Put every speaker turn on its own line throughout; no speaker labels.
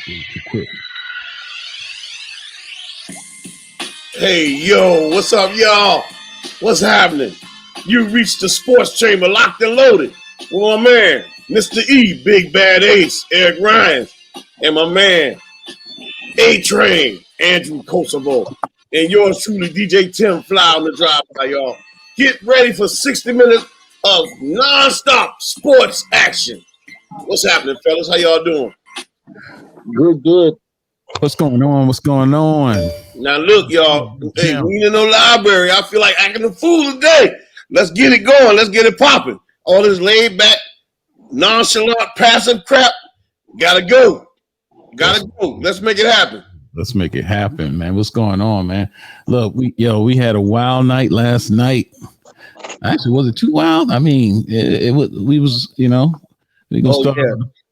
to quit.
Hey, yo, what's up, y'all? What's happening? You reached the sports chamber, locked and loaded. Well, my man, Mr. E, Big Bad Ace, Eric Ryan, and my man, A-Train, Andrew Kosovo, and yours truly, DJ Tim Fly on the drive-by, y'all. Get ready for 60 minutes of non-stop sports action. What's happening, fellas? How y'all doing?
Good.
What's going on?
Now, look, y'all. Hey, we in no library. I feel like acting a fool today. Let's get it going. Let's get it popping. All this laid back, nonchalant, passive crap. Gotta go. Let's make it happen.
Let's make it happen, man. What's going on, man? Look, we had a wild night last night. Actually, was it too wild? I mean, it was. We gonna start.
I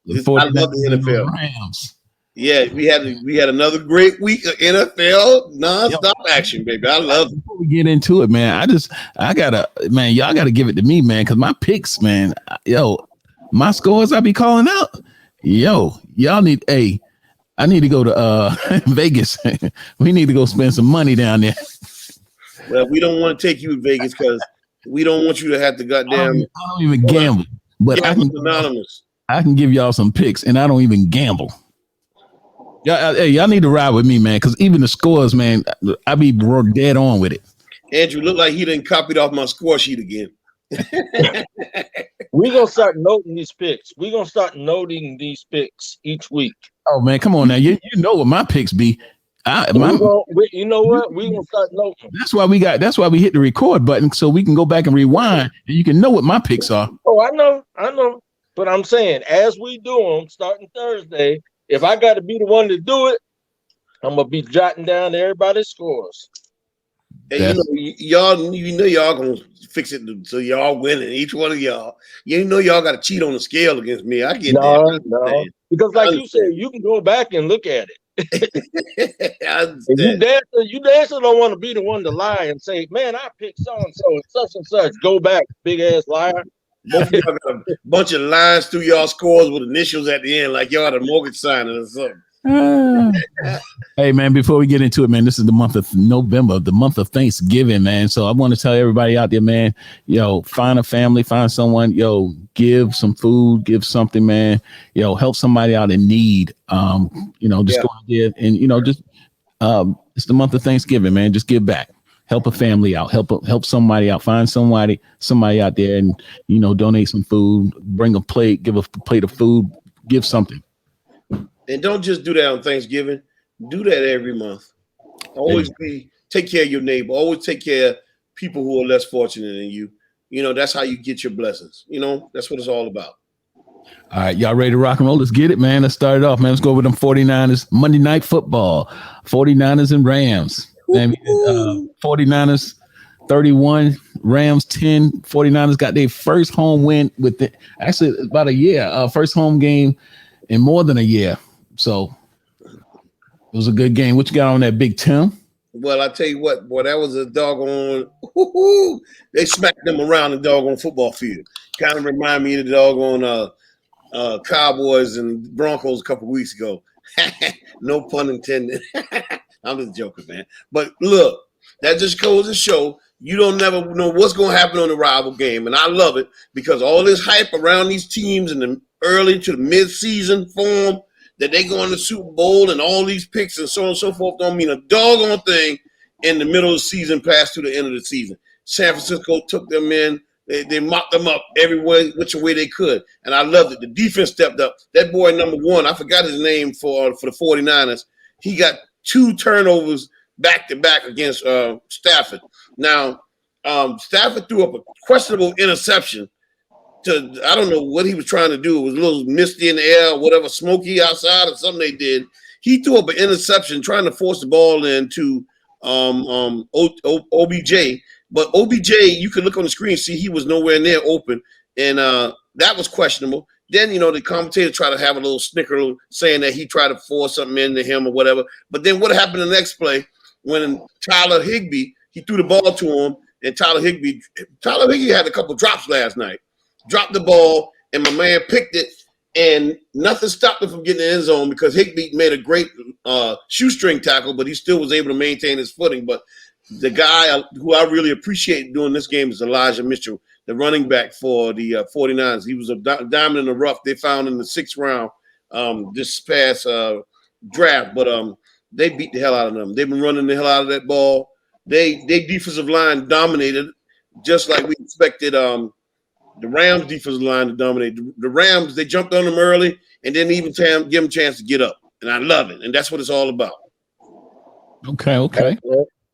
love the NFL.
Rams.
Yeah, we had another great week of NFL non-stop action, baby. I love it.
Before we get into it, man, y'all gotta give it to me, man, because my picks, man, my scores I be calling out. Y'all need I need to go to Vegas. We need to go spend some money down there.
Well, we don't want to take you to Vegas because we don't want you to have to goddamn.
I don't even gamble, but I can give y'all some picks, and I don't even gamble. Y'all need to ride with me, man, because even the scores, man, I be dead on with it.
Andrew looked like he didn't copy it off my score sheet again.
We're going to start noting these picks. We're going to start noting these picks each week.
Oh, man, come on now. You know what my picks be.
You know what? We're going to start noting.
That's why we hit the record button so we can go back and rewind and you can know what my picks are.
Oh, I know. But I'm saying, as we do them, starting Thursday, if I got to be the one to do it, I'm going to be jotting down everybody's scores.
And y'all going to fix it so y'all winning, each one of y'all. You know y'all got to cheat on the scale against me. I get that.
No. Because like you said, you can go back and look at it. You dancer don't want to be the one to lie and say, man, I picked so-and-so and such and such. Go back, big-ass liar.
Both of y'all got a bunch of lines through y'all scores with initials at the end, like y'all had a mortgage signing or something.
Hey, man, before we get into it, man, this is the month of November, the month of Thanksgiving, man. So I want to tell everybody out there, man, find a family, find someone, give some food, give something, man, help somebody out in need. Go out there and, it's the month of Thanksgiving, man. Just give back. Help a family out, help somebody out, find somebody out there and, donate some food, bring a plate, give a plate of food, give something.
And don't just do that on Thanksgiving. Do that every month. Always take care of your neighbor. Always take care of people who are less fortunate than you. That's how you get your blessings. That's what it's all about.
All right, y'all ready to rock and roll? Let's get it, man. Let's start it off, man. Let's go with them 49ers. Monday Night Football. 49ers and Rams. 49ers 31, Rams 10. 49ers got their first home win actually about a year. First home game in more than a year. So it was a good game. What you got on that, Big Tim?
Well, I tell you what, boy, that was a doggone. They smacked them around the doggone football field. Kind of remind me of the doggone Cowboys and Broncos a couple weeks ago. No pun intended. I'm just joking, man. But look, that just goes to show you don't never know what's going to happen on the rival game. And I love it because all this hype around these teams in the early to the mid-season form that they go in the Super Bowl and all these picks and so on and so forth don't mean a doggone thing in the middle of the season past to the end of the season. San Francisco took them in. They mopped them up every way, which way they could. And I loved it. The defense stepped up. That boy, number one, I forgot his name for the 49ers. He got 2 turnovers back-to-back against Stafford. Now, Stafford threw up a questionable interception. I don't know what he was trying to do. It was a little misty in the air, whatever, smoky outside or something they did. He threw up an interception trying to force the ball into OBJ. But OBJ, you can look on the screen and see he was nowhere near open. And that was questionable. Then, the commentator tried to have a little snicker saying that he tried to force something into him or whatever. But then what happened in the next play when Tyler Higbee, he threw the ball to him, and Tyler Higbee had a couple drops last night. Dropped the ball, and my man picked it, and nothing stopped him from getting in the end zone because Higbee made a great shoestring tackle, but he still was able to maintain his footing. But the guy who I really appreciate doing this game is Elijah Mitchell, the running back for the 49ers. He was a diamond in the rough they found in the 6th round this past draft, but they beat the hell out of them. They've been running the hell out of that ball. They defensive line dominated, just like we expected the Rams defensive line to dominate. The Rams, they jumped on them early and didn't even give them a chance to get up. And I love it. And that's what it's all about.
Okay.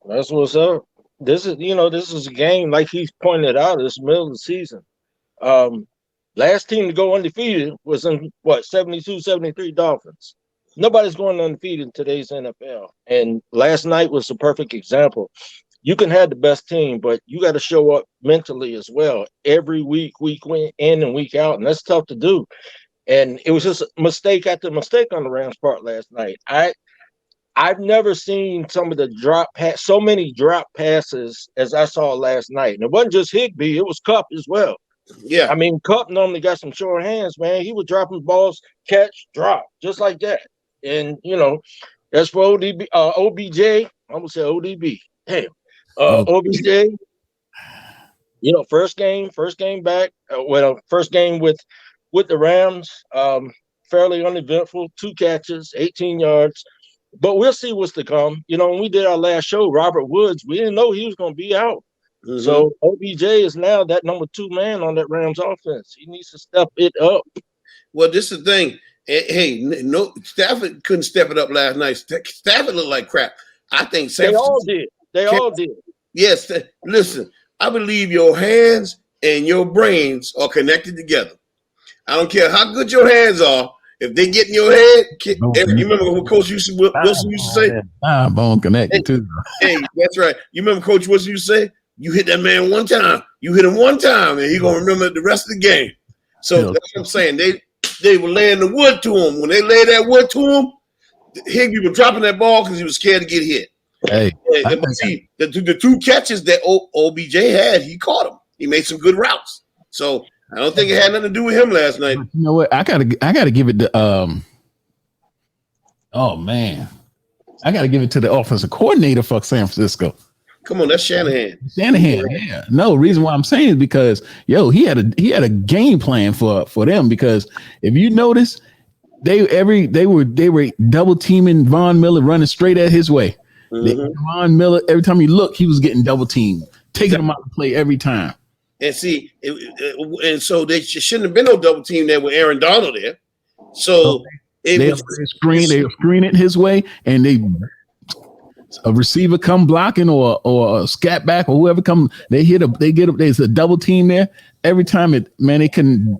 That's what's up. This is a game, like he's pointed out, it's middle of the season. Last team to go undefeated was in 72-73 Dolphins. Nobody's going undefeated in today's NFL. And last night was a perfect example. You can have the best team, but you got to show up mentally as well every week in and week out. And that's tough to do. And it was just mistake after mistake on the Rams' part last night. I've never seen some of the so many drop passes as I saw last night. And it wasn't just Higbee, it was Kupp as well.
Yeah.
I mean, Kupp normally got some short hands, man. He was dropping balls, catch, drop, just like that. And, that's for OBJ. I almost said ODB. Damn. OBJ, first game back. First game with the Rams, fairly uneventful. 2 catches, 18 yards. But we'll see what's to come. When we did our last show, Robert Woods, we didn't know he was going to be out. Mm-hmm. So OBJ is now that number 2 man on that Rams offense. He needs to step it up.
Well, this is the thing. Hey, no, Stafford couldn't step it up last night. Stafford looked like crap. I think
they all did. They all did.
Yes. Listen, I believe your hands and your brains are connected together. I don't care how good your hands are. If they get in your head, you remember what Coach Wilson used to say?
Bone connected too.
Hey, that's right. You remember Coach Wilson used to say? You hit that man one time. You hit him one time, and he's going to remember the rest of the game. So that's what I'm saying. They were laying the wood to him. When they laid that wood to him, Higbee was dropping that ball because he was scared to get hit.
Hey,
see, the 2 catches that OBJ had, he caught him. He made some good routes. So I don't think it had nothing to do with him last night.
You know what? I gotta give it to oh man. I gotta give it to the offensive coordinator for San Francisco.
Come on, that's Shanahan.
Yeah. No, reason why I'm saying is because he had a game plan for them, because if you notice, they were double teaming Von Miller, running straight at his way. Mm-hmm. Von Miller, every time he looked, he was getting double teamed, taking him out of play every time.
And see, and so they shouldn't have been no double team there with Aaron Donald there. So
they'll screen it his way, and a receiver come blocking or a scat back or whoever come, there's a double team there. Every time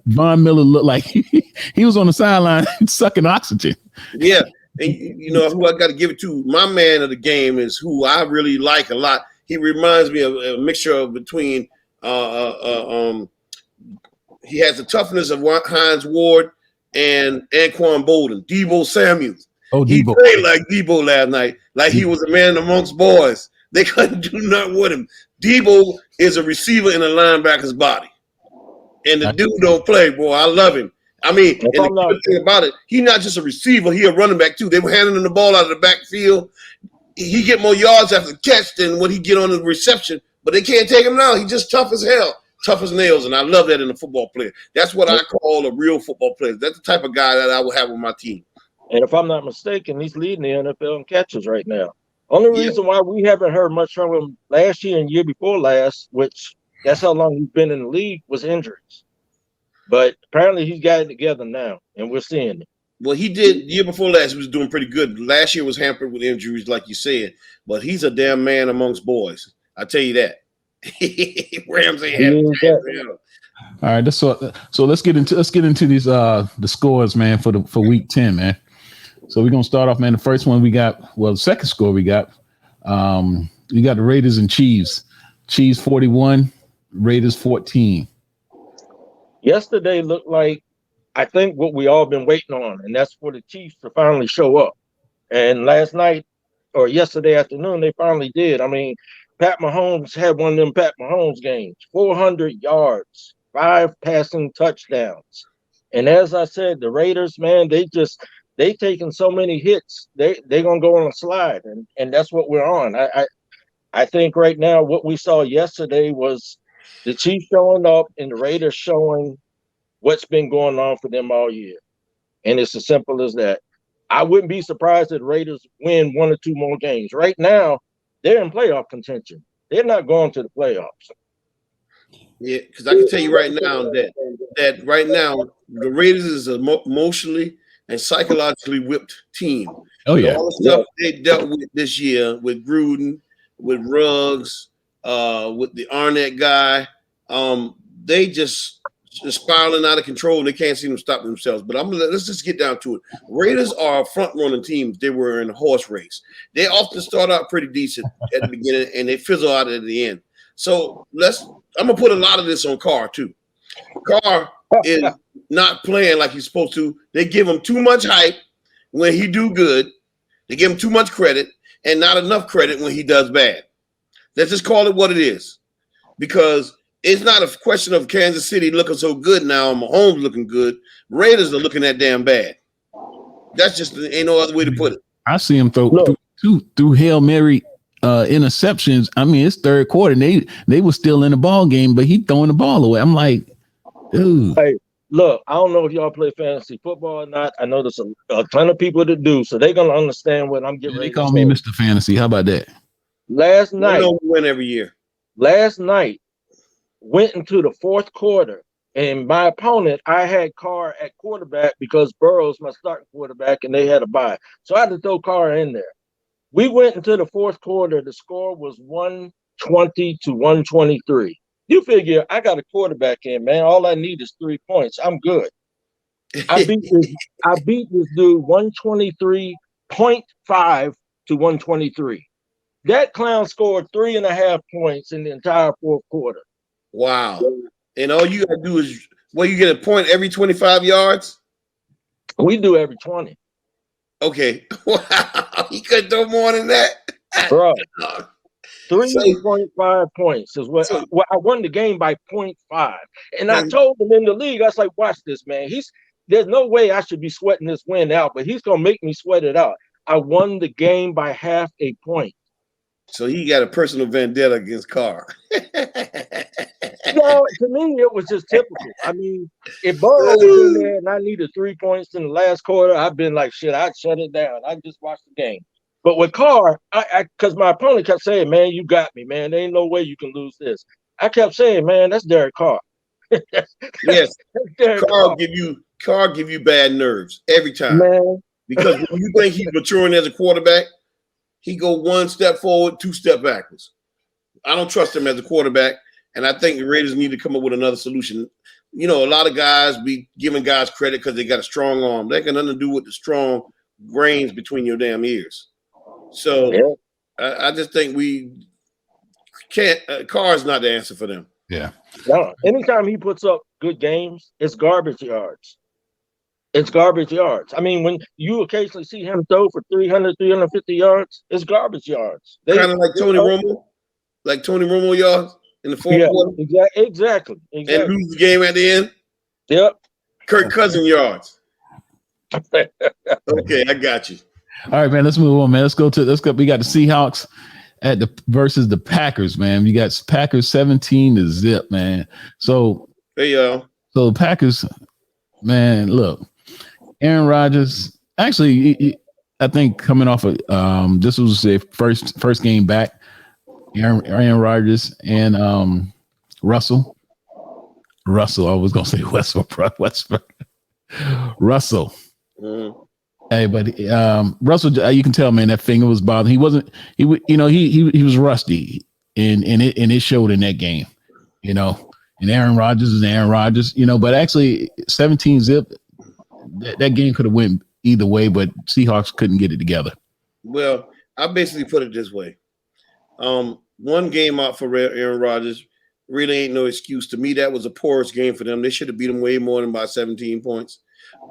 Von Miller looked like he was on the sideline sucking oxygen.
Yeah. And who I got to give it to, my man of the game is who I really like a lot. He reminds me of a mixture between he has the toughness of Hines Ward and Anquan Bolden, Deebo Samuels. He played like Deebo last night, like he was a man amongst boys. They couldn't do nothing with him. Deebo is a receiver in a linebacker's body. And the dude don't play, boy. I love him. I mean, and the good thing about it, he's not just a receiver, he a running back too. They were handing him the ball out of the backfield. He get more yards after the catch than what he get on the reception, but they can't take him now. He's just tough as hell, tough as nails, and I love that in a football player. That's what I call a real football player. That's the type of guy that I would have on my team.
And if I'm not mistaken, he's leading the NFL in catches right now. Only reason why we haven't heard much from him last year and year before last, which that's how long he's been in the league, was injuries. But apparently he's got it together now, and we're seeing it.
Well, he did the year before last. He was doing pretty good. Last year was hampered with injuries, like you said. But he's a damn man amongst boys. I tell you that. Rams ain't having.
All right, so let's get into these the scores, man, for week 10, man. So we're gonna start off, man. The first one we got, the second score we got the Raiders and Chiefs. Chiefs 41, Raiders 14.
Yesterday looked like, I think, what we all been waiting on, and that's for the Chiefs to finally show up. And last night or yesterday afternoon, they finally did. I mean, Pat Mahomes had one of them Pat Mahomes games, 400 yards, 5 passing touchdowns. And as I said, the Raiders, man, they taking so many hits. They gonna go on a slide, and that's what we're on. I think right now what we saw yesterday was the Chiefs showing up and the Raiders showing what's been going on for them all year. And it's as simple as that. I wouldn't be surprised if the Raiders win 1 or 2 more games. Right now, they're in playoff contention. They're not going to the playoffs.
Yeah, because I can tell you right now that right now the Raiders is a emotionally and psychologically whipped team.
Oh yeah,
all the stuff they dealt with this year with Gruden, with Ruggs, with the Arnett guy, they just spiraling out of control and they can't seem to stop themselves. But let's just get down to it. Raiders are a front running team. They were in a horse race. They often start out pretty decent at the beginning and they fizzle out at the end. So I'm gonna put a lot of this on Carr too. Carr is not playing like he's supposed to. They give him too much hype when he do good. They give him too much credit and not enough credit when he does bad. Let's just call it what it is, because it's not a question of Kansas City looking so good now. Mahomes looking good. Raiders are looking that damn bad. That's just ain't no other way to put it.
I see him through Hail Mary interceptions. I mean, it's third quarter. And they were still in the ball game, but he throwing the ball away. I'm like, dude.
Hey, look, I don't know if y'all play fantasy football or not. I know there's a ton of people that do, so they're gonna understand what I'm getting ready to say.
They call me Mr. Fantasy. How about that?
Last night,
we win every year.
Last night went into the fourth quarter, and my opponent, I had Carr at quarterback because Burrow's my starting quarterback, and they had a bye, so I had to throw Carr in there. We went into the fourth quarter. The score was 120 to 123. You figure I got a quarterback in, man. All I need is 3 points. I'm good. I beat this dude 123.5 to 123. That clown scored 3.5 points in the entire fourth quarter.
Wow. And all you got to do is, you get a point every 25 yards?
We do every 20.
Okay. Wow. He couldn't throw more than that.
Bro. 3.5 points is what I won the game by 0.5. And I told him in the league, I was like, watch this, man. There's no way I should be sweating this win out, but he's going to make me sweat it out. I won the game by 0.5 point.
So he got a personal vendetta against Carr.
No, to me, it was just typical. I mean, if Burrow was in there and I needed 3 points in the last quarter, I've been like, shit, I'd shut it down. I just watched the game. But with Carr, because my opponent kept saying, man, you got me, man. There ain't no way you can lose this. I kept saying, man, that's Derek Carr.
Yes. Carr give you bad nerves every time.
Man.
Because when you think he's maturing as a quarterback, he go 1 step forward, 2 steps backwards. I don't trust him as a quarterback, and I think the Raiders need to come up with another solution. You know, a lot of guys be giving guys credit because they got a strong arm. That got nothing to do with the strong brains between your damn ears. So yeah. I just think we can't. Carr's not the answer for them.
Yeah.
No. Anytime he puts up good games, it's garbage yards. It's garbage yards. I mean, when you occasionally see him throw for 300, 350 yards, it's garbage yards.
Kind of like Tony Romo, yards in the fourth quarter.
Exactly.
And lose the game at the end.
Yep.
Kirk Cousins yards. Okay, I got you.
All right, man. Let's move on, man. Let's go. We got the Seahawks versus the Packers, man. We got Packers 17-0, man. So
hey, y'all.
So the Packers, man. Look, Aaron Rodgers. Actually, I think coming off of this was their first game back. Aaron Rodgers and Russell. I was gonna say Westbrook. Russell. Mm-hmm. Hey, but Russell, you can tell, man, that finger was bothering. He was rusty, and it showed in that game, you know. And Aaron Rodgers is Aaron Rodgers, you know. But actually, 17-0, that game could have went either way, but Seahawks couldn't get it together.
Well, I basically put it this way: one game out for Aaron Rodgers really ain't no excuse. To me, that was a porous game for them. They should have beat him way more than by 17 points.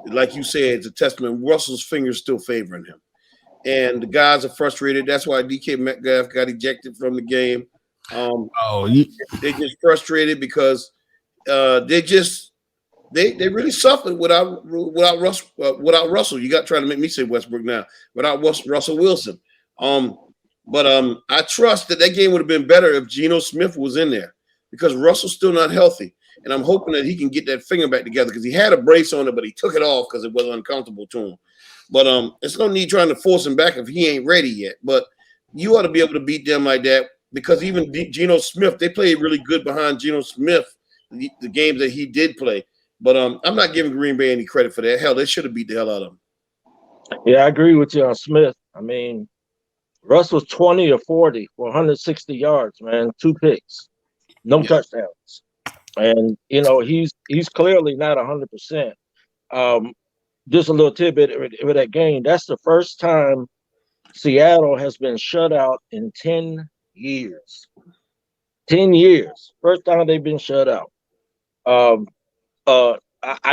Like you said, it's a testament. Russell's finger's still favoring him. And the guys are frustrated. That's why DK Metcalf got ejected from the game. They're just frustrated because they just They really suffered without Russell. You got trying to make me say Westbrook now. Without Russell Wilson. But I trust that game would have been better if Geno Smith was in there because Russell's still not healthy. And I'm hoping that he can get that finger back together because he had a brace on it, but he took it off because it was uncomfortable to him. But it's no need trying to force him back if he ain't ready yet. But you ought to be able to beat them like that because even Geno Smith, they played really good behind Geno Smith, the games that he did play. But I'm not giving Green Bay any credit for that. Hell, they should have beat the hell out of him.
Yeah, I agree with you on Smith. I mean, Russ was 20 or 40 for 160 yards, man, 2 picks, no touchdowns. And, he's clearly not 100%. Just a little tidbit with that game. That's the first time Seattle has been shut out in 10 years. 10 years. First time they've been shut out. I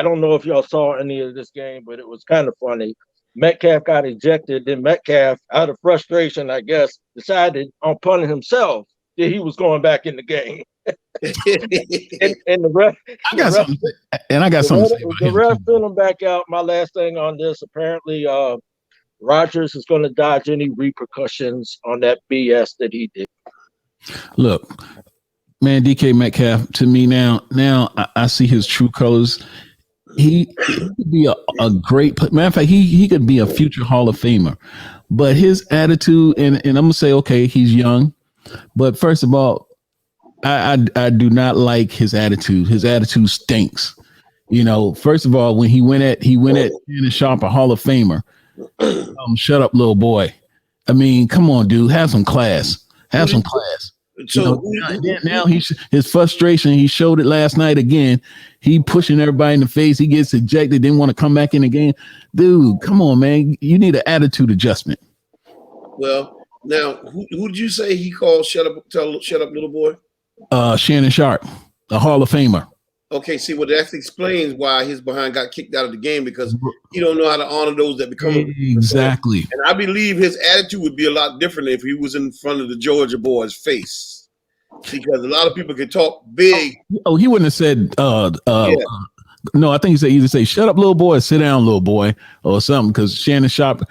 don't know if y'all saw any of this game, but it was kind of funny. Metcalf got ejected. Then Metcalf, out of frustration, I guess, decided on punting himself that he was going back in the game. and the ref,
I got something to say about
the ref sent him back out. My last thing on this, apparently, Rodgers is going to dodge any repercussions on that BS that he did.
Look, man, DK Metcalf, to me now I see his true colors. He could be a great matter of fact, he could be a future Hall of Famer. But his attitude, and I'm gonna say, okay, he's young, but first of all, I do not like his attitude. His attitude stinks. First of all, when he went at Shannon Sharpe, a Hall of Famer, shut up, little boy. I mean, come on, dude, have some class. Have some class. So now his frustration, he showed it last night again. He pushing everybody in the face. He gets ejected, didn't want to come back in the game. Dude, come on, man. You need an attitude adjustment.
Well, now, who did you say he called shut up, little boy?
Shannon Sharpe, a Hall of Famer.
Okay, see, well, that explains why his behind got kicked out of the game because he don't know how to honor those that become
exactly.
And I believe his attitude would be a lot different if he was in front of the Georgia boy's face, because a lot of people can talk big.
Oh, he wouldn't have said. No, I think he said either say "shut up, little boy," or "sit down, little boy," or something. Because Shannon Sharpe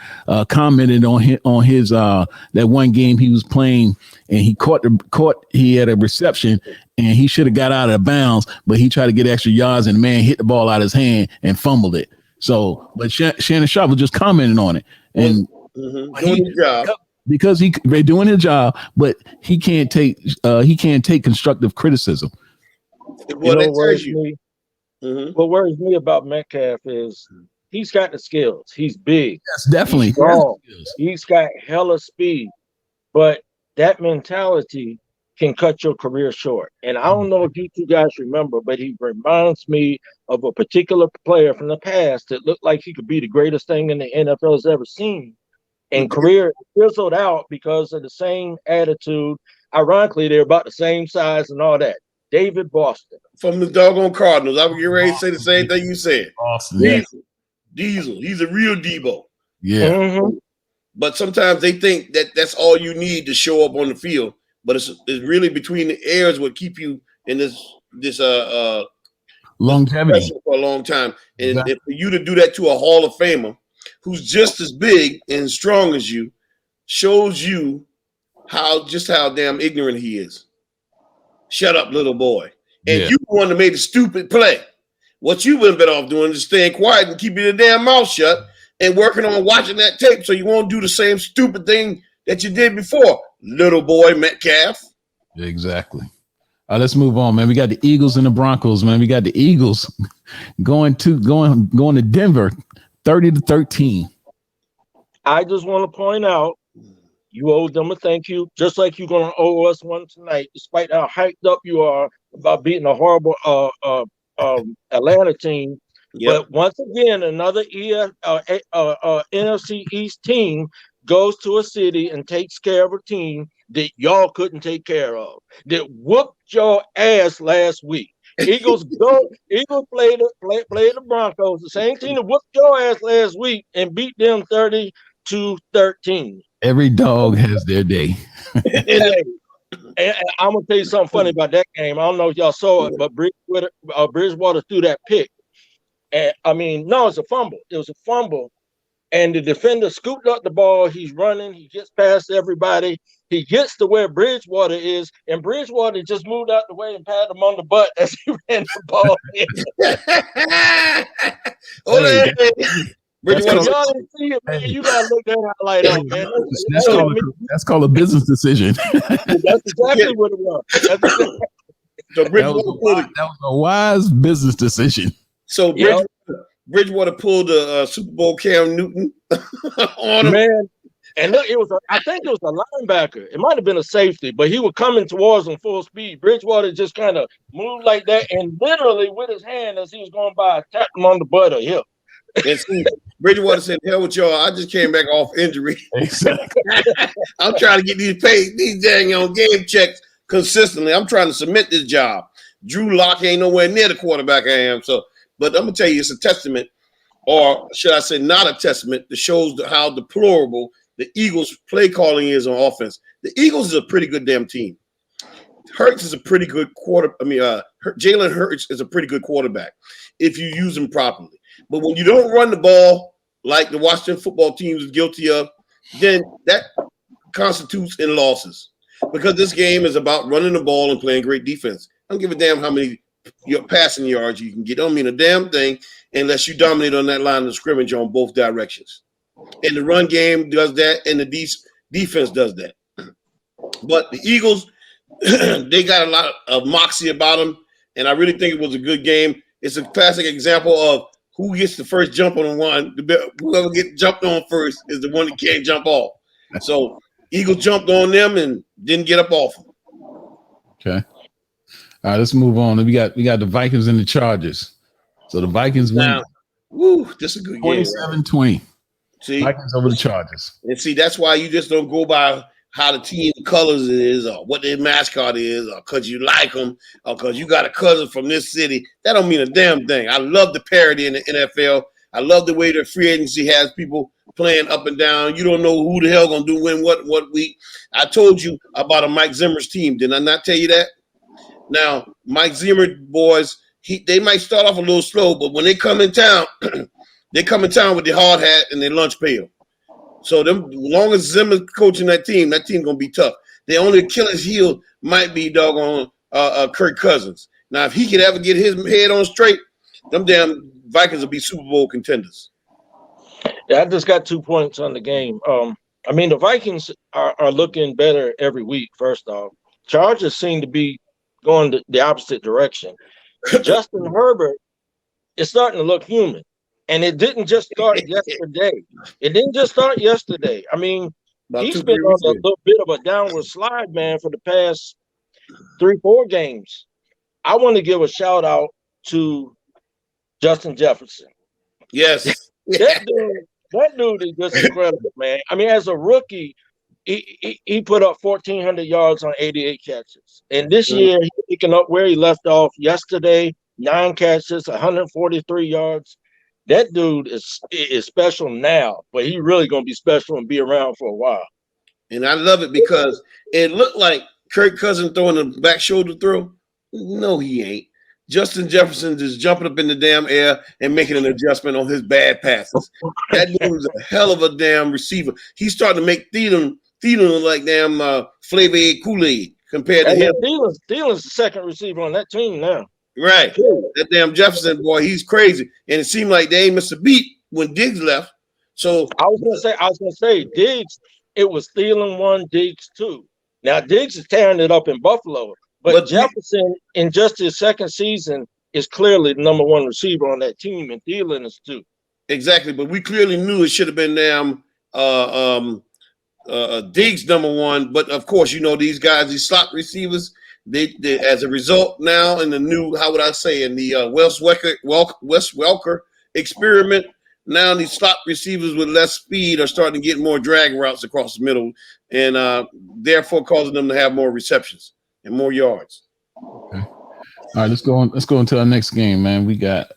commented on his that one game he was playing, and he he had a reception, and he should have got out of bounds, but he tried to get extra yards, and the man hit the ball out of his hand and fumbled it. So, but Shannon Sharpe was just commenting on it, and
doing his job.
Because they're doing his job, but he can't take constructive criticism.
What worries me about Metcalf is he's got the skills. He's big.
Yes, definitely.
He's strong. He's got hella speed, but that mentality can cut your career short. And I don't know if you two guys remember, but he reminds me of a particular player from the past that looked like he could be the greatest thing in the NFL has ever seen. And career fizzled out because of the same attitude. Ironically, they're about the same size and all that. David Boston.
From the doggone Cardinals. I would get ready to say the same thing you said.
Boston.
Diesel. He's a real Debo.
Yeah.
Mm-hmm.
But sometimes they think that that's all you need to show up on the field. But it's really between the ears what keep you in this
longevity
for a long time. And for you to do that to a Hall of Famer who's just as big and strong as you shows you how damn ignorant he is. Shut up, little boy. And you the one that made a stupid play. What you've been better off doing is staying quiet and keeping your damn mouth shut and working on watching that tape so you won't do the same stupid thing that you did before, little boy Metcalf.
Exactly. All right, let's move on, man. We got the Eagles and the Broncos, man. We got the Eagles going to Denver, 30-13.
I just want to point out you owe them a thank you, just like you're going to owe us one tonight, despite how hyped up you are about beating a horrible Atlanta team. Yep. But once again, another NFC East team goes to a city and takes care of a team that y'all couldn't take care of, that whooped your ass last week. Eagles play the Broncos, the same team that whooped your ass last week and beat them 30-13.
Every dog has their day.
And I'm gonna tell you something funny about that game. I don't know if y'all saw it, but Bridgewater threw that pick. And I mean, no, it's a fumble. It was a fumble. And the defender scooped up the ball. He's running. He gets past everybody. He gets to where Bridgewater is, and Bridgewater just moved out the way and patted him on the butt as he ran the ball in. Bridgewater, y'all didn't see it, man. You gotta look that highlight up, man.
That's called a business decision.
That's exactly what it was.
So
that was a wise business decision.
So Bridgewater pulled a Super Bowl Cam Newton on him.
Man, and look, I think it was a linebacker. It might have been a safety, but he was coming towards him full speed. Bridgewater just kind of moved like that, and literally with his hand as he was going by, tapped him on the butt or hip.
And see, Bridgewater said, "Hell with y'all! I just came back off injury.
Exactly.
I'm trying to get these dang on game checks consistently. I'm trying to submit this job. Drew Lock ain't nowhere near the quarterback I am. So, but I'm gonna tell you, it's a testament, or should I say, not a testament, that shows how deplorable the Eagles' play calling is on offense. The Eagles is a pretty good damn team. Hurts is a pretty good Jalen Hurts is a pretty good quarterback if you use him properly. But when you don't run the ball like the Washington football team is guilty of, then that constitutes in losses. Because this game is about running the ball and playing great defense. I don't give a damn how many passing yards you can get. Don't mean a damn thing unless you dominate on that line of scrimmage on both directions. And the run game does that, and the defense does that. But the Eagles, they got a lot of moxie about them, and I really think it was a good game. It's a classic example of who gets the first jump on one. Whoever gets jumped on first is the one that can't jump off. So Eagles jumped on them and didn't get up off them.
Okay. All right, let's move on. We got the Vikings and the Chargers. So the Vikings win.
This is a good game.
27-20.
See,
Vikings over the Chargers.
And see, that's why you just don't go by how the team colors is or what their mascot is or because you like them or because you got a cousin from this city. That don't mean a damn thing. I love the parity in the NFL. I love the way the free agency has people playing up and down. You don't know who the hell going to win what week. I told you about a Mike Zimmer's team. Did I not tell you that? Now, Mike Zimmer boys, they might start off a little slow, but when they come in town, they come in town with their hard hat and their lunch pail. So as long as Zimmer's coaching that team gonna be tough. The only Achilles heel might be doggone Kirk Cousins. Now, if he could ever get his head on straight, them damn Vikings will be Super Bowl contenders.
Yeah, I just got 2 points on the game. I mean, the Vikings are looking better every week. First off, Chargers seem to be going the opposite direction. Justin Herbert is starting to look human. And it didn't just start yesterday. I mean, he's been on a little bit of a downward slide, man, for the past 3-4 games. I want to give a shout out to Justin Jefferson.
Yes.
That dude is just incredible, man. I mean, as a rookie, he put up 1,400 yards on 88 catches. And this year, he's picking up where he left off yesterday, 9 catches, 143 yards. That dude is special now, but he really going to be special and be around for a while.
And I love it because it looked like Kirk Cousins throwing a back shoulder throw. No, he ain't. Justin Jefferson just jumping up in the damn air and making an adjustment on his bad passes. That dude's a hell of a damn receiver. He's starting to make Thielen look like damn Flavor Aid Kool-Aid compared to him.
Thielen's the second receiver on that team now.
Right. That damn Jefferson boy, he's crazy. And it seemed like they ain't missed a beat when Diggs left. So
I was gonna say Diggs, it was Thielen 1, Diggs 2. Now Diggs is tearing it up in Buffalo, but Jefferson in just his second season is clearly the number 1 receiver on that team, and Thielen is 2.
Exactly, but we clearly knew it should have been damn Diggs number 1. But of course, you know, these guys, these slot receivers, They as a result now in the new, how would I say, in the Wes Welker experiment, now these slot receivers with less speed are starting to get more drag routes across the middle, and therefore causing them to have more receptions and more yards.
Okay. All right, let's go into our next game, man. We got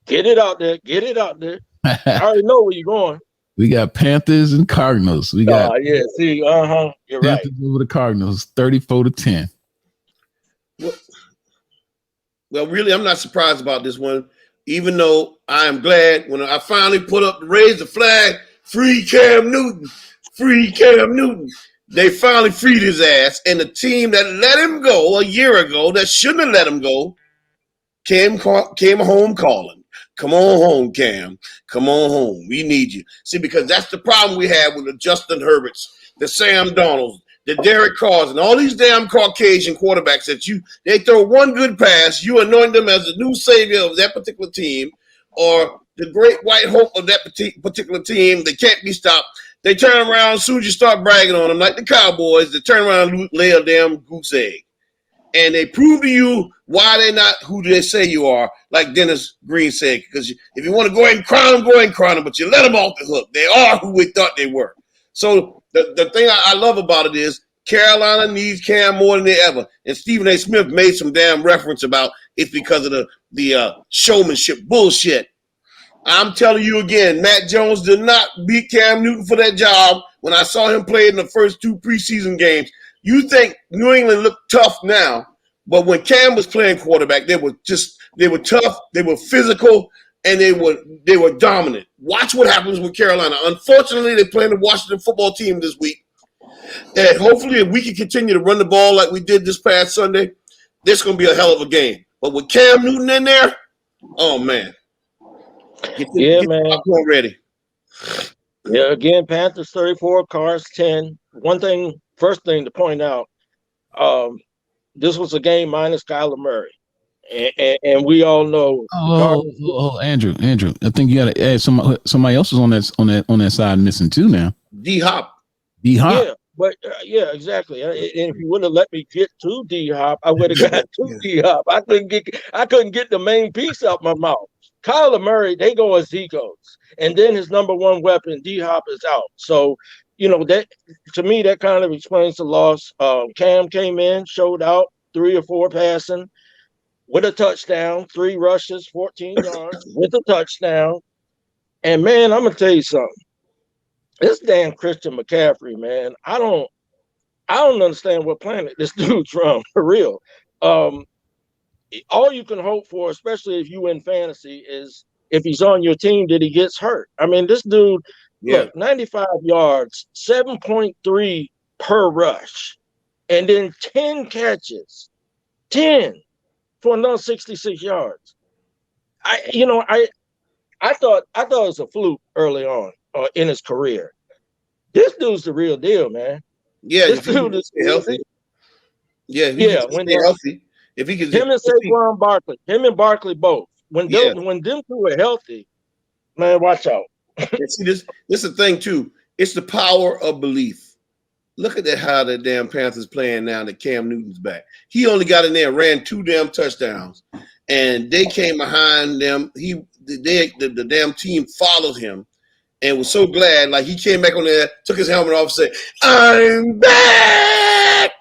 Get it out there. I already know where you're going.
We got Panthers and Cardinals. We got
you're
Panthers
right.
over the Cardinals, 34-10.
Well, really, I'm not surprised about this one. even though I am glad when I finally raised the flag, free Cam Newton, free Cam Newton. They finally freed his ass, and the team that let him go a year ago, that shouldn't have let him go, came home calling. Come on home, Cam. Come on home. We need you. See, because that's the problem we have with the Justin Herberts, the Sam Donalds, the Derek Carrs, and all these damn Caucasian quarterbacks that they throw one good pass, you anoint them as the new savior of that particular team, or the great white hope of that particular team. They can't be stopped. They turn around as soon as you start bragging on them, like the Cowboys. They turn around and lay a damn goose egg. And they prove to you why they're not who they say you are, like Dennis Green said. Because if you want to go ahead and crown them, go ahead and crown them, but you let them off the hook. They are who we thought they were. So the thing I love about it is Carolina needs Cam more than they ever. And Stephen A. Smith made some damn reference about it's because of the showmanship bullshit. I'm telling you again, Matt Jones did not beat Cam Newton for that job when I saw him play in the first 2 preseason games. You think New England looked tough now, but when Cam was playing quarterback, they were tough, they were physical, and they were dominant. Watch what happens with Carolina. Unfortunately, they're playing the Washington football team this week. And hopefully, if we can continue to run the ball like we did this past Sunday, this is going to be a hell of a game. But with Cam Newton in there, oh, man. Get
man.
popcorn ready.
Yeah, again, Panthers 34, Cards 10. First thing to point out, this was a game minus Kyler Murray. And we all know.
Andrew, I think you got to add somebody else is on that side missing too now.
D-Hop.
Yeah, but yeah, exactly. And if you wouldn't have let me get to D-Hop, I would have got to D-Hop. I couldn't get the main piece out my mouth. Kyler Murray, they go as he goes, and then his number one weapon, D-Hop, is out. So, that to me that kind of explains the loss. Cam came in, showed out, 3 or 4 passing with a touchdown, 3 rushes, 14 yards with a touchdown. And man, I'm gonna tell you something. This damn Christian McCaffrey, man, I don't understand what planet this dude's from, for real. All you can hope for, especially if you in fantasy, is if he's on your team that he gets hurt. I mean, this dude, look, 95 yards, 7.3 per rush, and then 10 catches, 10 for another 66 yards. I thought it was a fluke early on in his career. This dude's the real deal, man.
Yeah,
this dude is
healthy. Yeah, when they're healthy. If he could,
him and Saquon Barkley, Barkley both. When them two are healthy, man, watch out.
See, this is the thing too. It's the power of belief. Look at how the damn Panthers playing now that Cam Newton's back. He only got in there and ran 2 damn touchdowns, and they came behind them. The damn team followed him, and was so glad. Like he came back on there, took his helmet off, and said, "I'm back."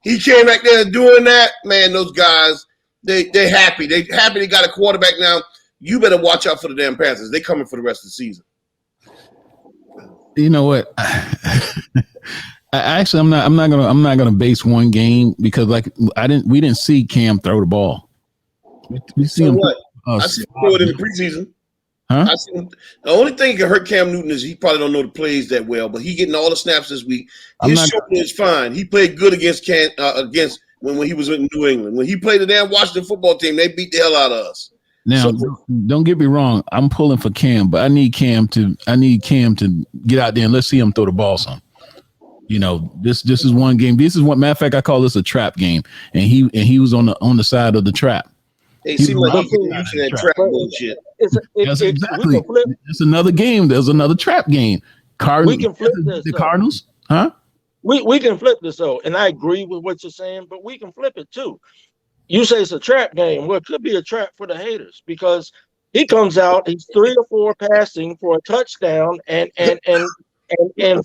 He came back there doing that. Man, those guys, they're happy. They happy they got a quarterback now. You better watch out for the damn Panthers. They coming for the rest of the season.
You know what? I'm not gonna base one game because we didn't see Cam throw the ball. We see him.
What? I see him throw it in the preseason.
Huh?
The only thing that can hurt Cam Newton is he probably don't know the plays that well, but he getting all the snaps this week. His shoulder is fine. He played good against when he was in New England. When he played the damn Washington football team, they beat the hell out of us.
Now, don't get me wrong. I'm pulling for Cam, but I need Cam to get out there and let's see him throw the ball some. This is one game. This is what matter of fact I call this a trap game, and he was on the side of the trap.
They seem like he's using that trap bullshit.
Exactly. It's another game. There's another trap game.
We can flip this.
The Cardinals, huh?
We can flip this though, and I agree with what you're saying, but we can flip it too. You say it's a trap game. Well, it could be a trap for the haters because he comes out, he's 3 or 4 passing for a touchdown and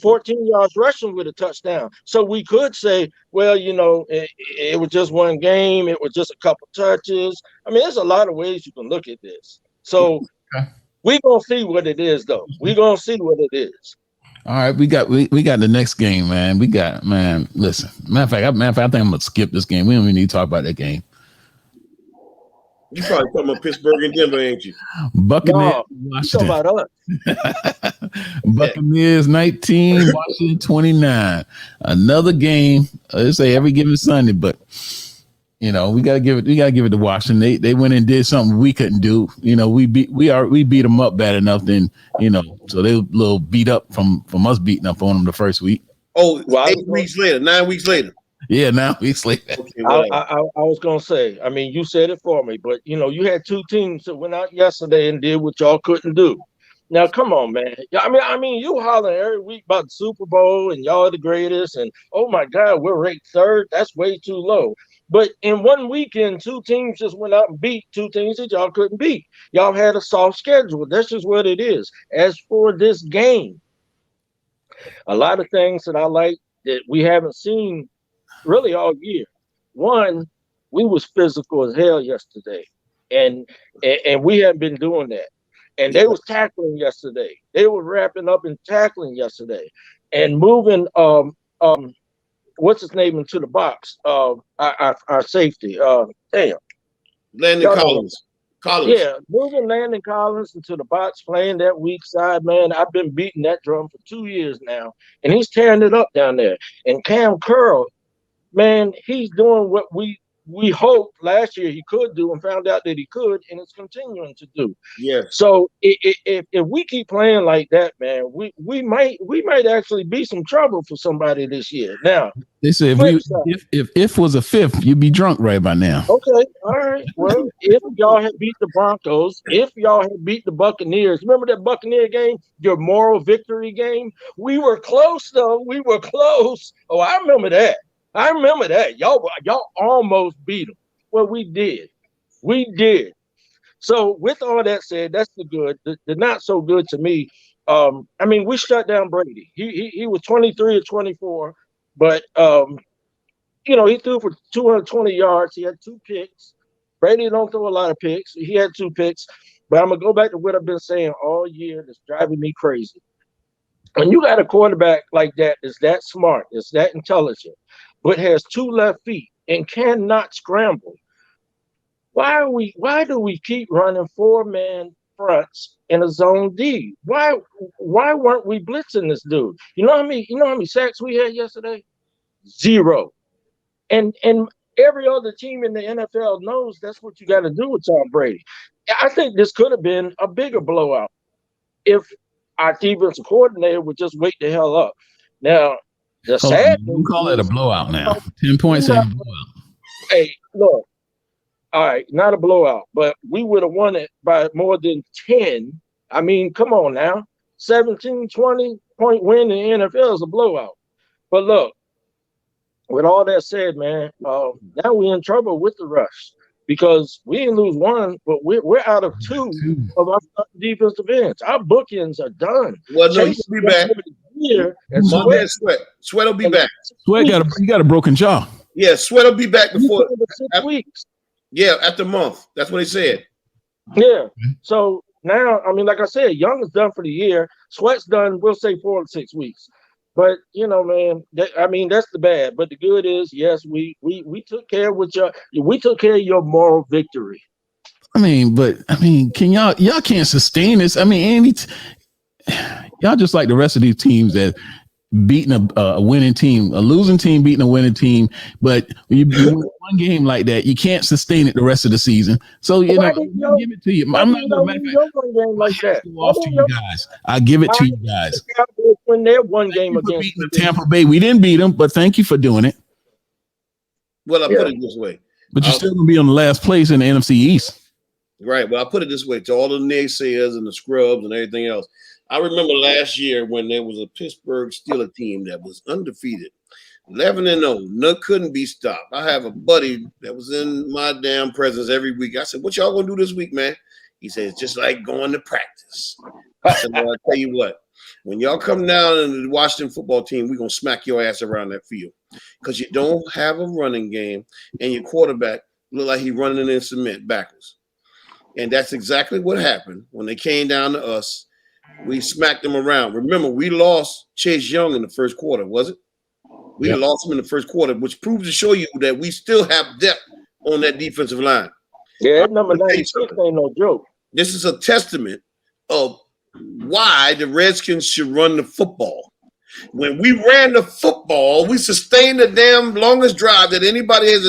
14 yards rushing with a touchdown. So we could say, well, it was just one game. It was just a couple touches. I mean, there's a lot of ways you can look at this. So we're going to see what it is, though. We're going to see what it is.
All right, we got the next game, man. Listen, matter of fact, I think I'm going to skip this game. We don't even need to talk about that game.
You probably talking about Pittsburgh and Denver, ain't you?
Buccaneers,
No, you
Washington.
talking about us.
Buccaneers 19, Washington 29. Another game. They say every given Sunday, but you know we gotta give it to Washington. They went and did something we couldn't do. You know we beat them up bad enough. Then so they a little beat up from us beating up on them the first week.
Oh, well, 9 weeks later.
Yeah, 9 weeks later.
Okay, I was gonna say. I mean, you said it for me, but you had two teams that went out yesterday and did what y'all couldn't do. Now, come on, man. I mean, you hollering every week about the Super Bowl and y'all are the greatest, and oh my God, we're ranked third. That's way too low. But in one weekend, two teams just went out and beat two teams that y'all couldn't beat. Y'all had a soft schedule. That's just what it is. As for this game, a lot of things that I like that we haven't seen really all year. One, we was physical as hell yesterday, and we haven't been doing that. And they was tackling yesterday. They were wrapping up and tackling yesterday, and moving what's his name into the box? Our safety.
Landon Collins.
Yeah, moving Landon Collins into the box, playing that weak side, man. I've been beating that drum for 2 years now, and he's tearing it up down there. And Cam Curl, man, he's doing what we hoped last year he could do and found out that he could, and it's continuing to do.
Yeah.
So if we keep playing like that, man, we might actually be some trouble for somebody this year. Now
they say if was a fifth, you'd be drunk right by now.
Okay, all right. Well, if y'all had beat the Broncos, if y'all had beat the Buccaneers, remember that Buccaneer game, your moral victory game? We were close though. We were close. Oh, I remember that. Y'all almost beat them. Well, we did. So with all that said, that's the good. The not so good to me. I mean, we shut down Brady. He was 23 or 24, but he threw for 220 yards. He had 2 picks. Brady don't throw a lot of picks. He had 2 picks. But I'm gonna go back to what I've been saying all year. That's driving me crazy. When you got a quarterback like that, is that smart, is that intelligent, but has 2 left feet and cannot scramble, why do we keep running 4-man fronts in a zone D? Why weren't we blitzing this dude? You know how many sacks we had yesterday? 0. And every other team in the NFL knows that's what you got to do with Tom Brady. I think this could have been a bigger blowout if our defensive coordinator would just wake the hell up. Now, the sad thing,
you call it a blowout now. 10 points ain't a blowout.
Hey, look. All right, not a blowout, but we would have won it by more than 10. I mean, come on now. 17, 20-point win in the NFL is a blowout. But look, with all that said, man, now we're in trouble with the rush because we didn't lose 1, but we're out of 2 of our defensive ends. Our bookends are done.
Well, no, he'll be back. Sweat will be back.
Sweat got a broken jaw.
Yeah, Sweat will be back before
6 weeks.
Yeah, after a month. That's what he said.
Yeah. So now, I mean, like I said, Young is done for the year. Sweat's done, we'll say 4 to 6 weeks. But man, that's the bad. But the good is, yes, we took care of your moral victory.
Can y'all can't sustain this? I mean, y'all just like the rest of these teams that beating a winning team, a losing team beating a winning team, but you win one game like that, you can't sustain it the rest of the season. So give it to you. I'm not going to you guys. I give it to you guys.
When they're one game against
the Tampa Bay, we didn't beat them, but thank you for doing it.
Well, I put it this way,
but you're still going to be on the last place in the NFC East,
right? Well, I put it this way to all the naysayers and the scrubs and everything else. I remember last year when there was a Pittsburgh Steelers team that was undefeated, 11-0, couldn't be stopped. I have a buddy that was in my damn presence every week. I said, "What y'all gonna do this week, man?" He said, "It's just like going to practice." I said, "Well, I tell you what, when y'all come down in the Washington football team, we're gonna smack your ass around that field because you don't have a running game and your quarterback look like he running in cement backwards." And that's exactly what happened when they came down to us. We smacked them around. Remember, we lost Chase Young in the first quarter, was it? We lost him in the first quarter, which proves to show you that we still have depth on that defensive line.
Yeah, number
I'm gonna tell you
96
something.
ain't no joke.
This is a testament of why the Redskins should run the football. When we ran the football, we sustained the damn longest drive that anybody has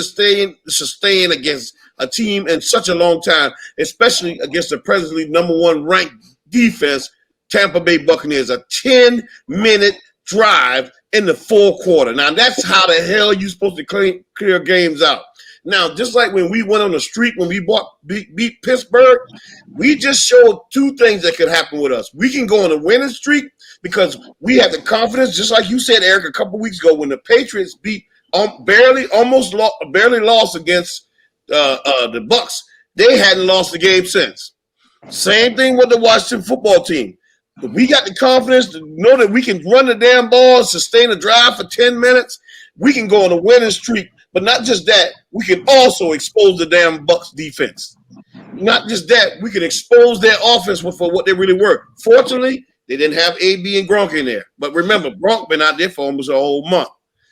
sustained against a team in such a long time, especially against the presently number one ranked defense, Tampa Bay Buccaneers. A 10-minute drive in the fourth quarter. Now, that's how the hell you supposed to clear games out. Now, just like when we went on the streak, when we beat Pittsburgh, we just showed two things that could happen with us. We can go on a winning streak because we have the confidence, just like you said, Eric, a couple weeks ago, when the Patriots barely lost against the Bucs. They hadn't lost the game since. Same thing with the Washington football team. But we got the confidence to know that we can run the damn ball, sustain a drive for 10 minutes. We can go on a winning streak. But not just that, we can also expose the damn Bucs defense. Not just that, we can expose their offense for what they really were. Fortunately, they didn't have AB and Gronk in there. But remember, Gronk been out there for almost a whole month.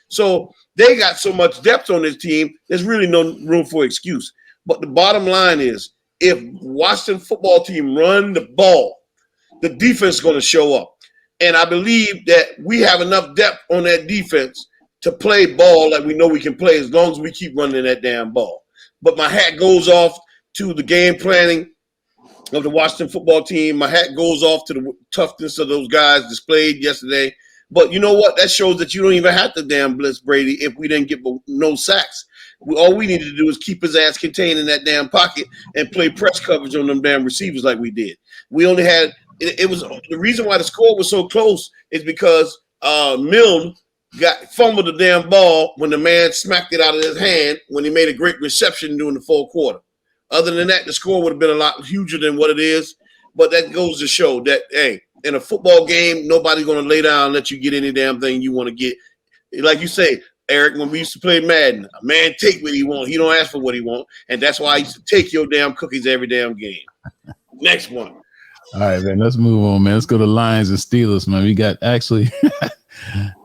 So they got so much depth on this team, there's really no room for excuse. But the bottom line is, if Washington football team run the ball, the defense is going to show up. And I believe that we have enough depth on that defense to play ball like we know we can play as long as we keep running that damn ball. But my hat goes off to the game planning of the Washington football team. My hat goes off to the toughness of those guys displayed yesterday. But you know what? That shows that you don't even have to damn blitz Brady if we didn't get no sacks. All we needed to do is keep his ass contained in that damn pocket and play press coverage on them damn receivers like we did. We only had – it was the reason why the score was so close is because Milne fumbled the damn ball when the man smacked it out of his hand when he made a great reception during the fourth quarter. Other than that, the score would have been a lot huger than what it is. But that goes to show that, hey, in a football game, nobody's going to lay down and let you get any damn thing you want to get. Like you say, Eric, when we used to play Madden, a man take what he want. He don't ask for what he want. And that's why I used to take your damn cookies every damn game. Next one.
All right, man, let's move on, man. Let's go to Lions and Steelers, man. We got actually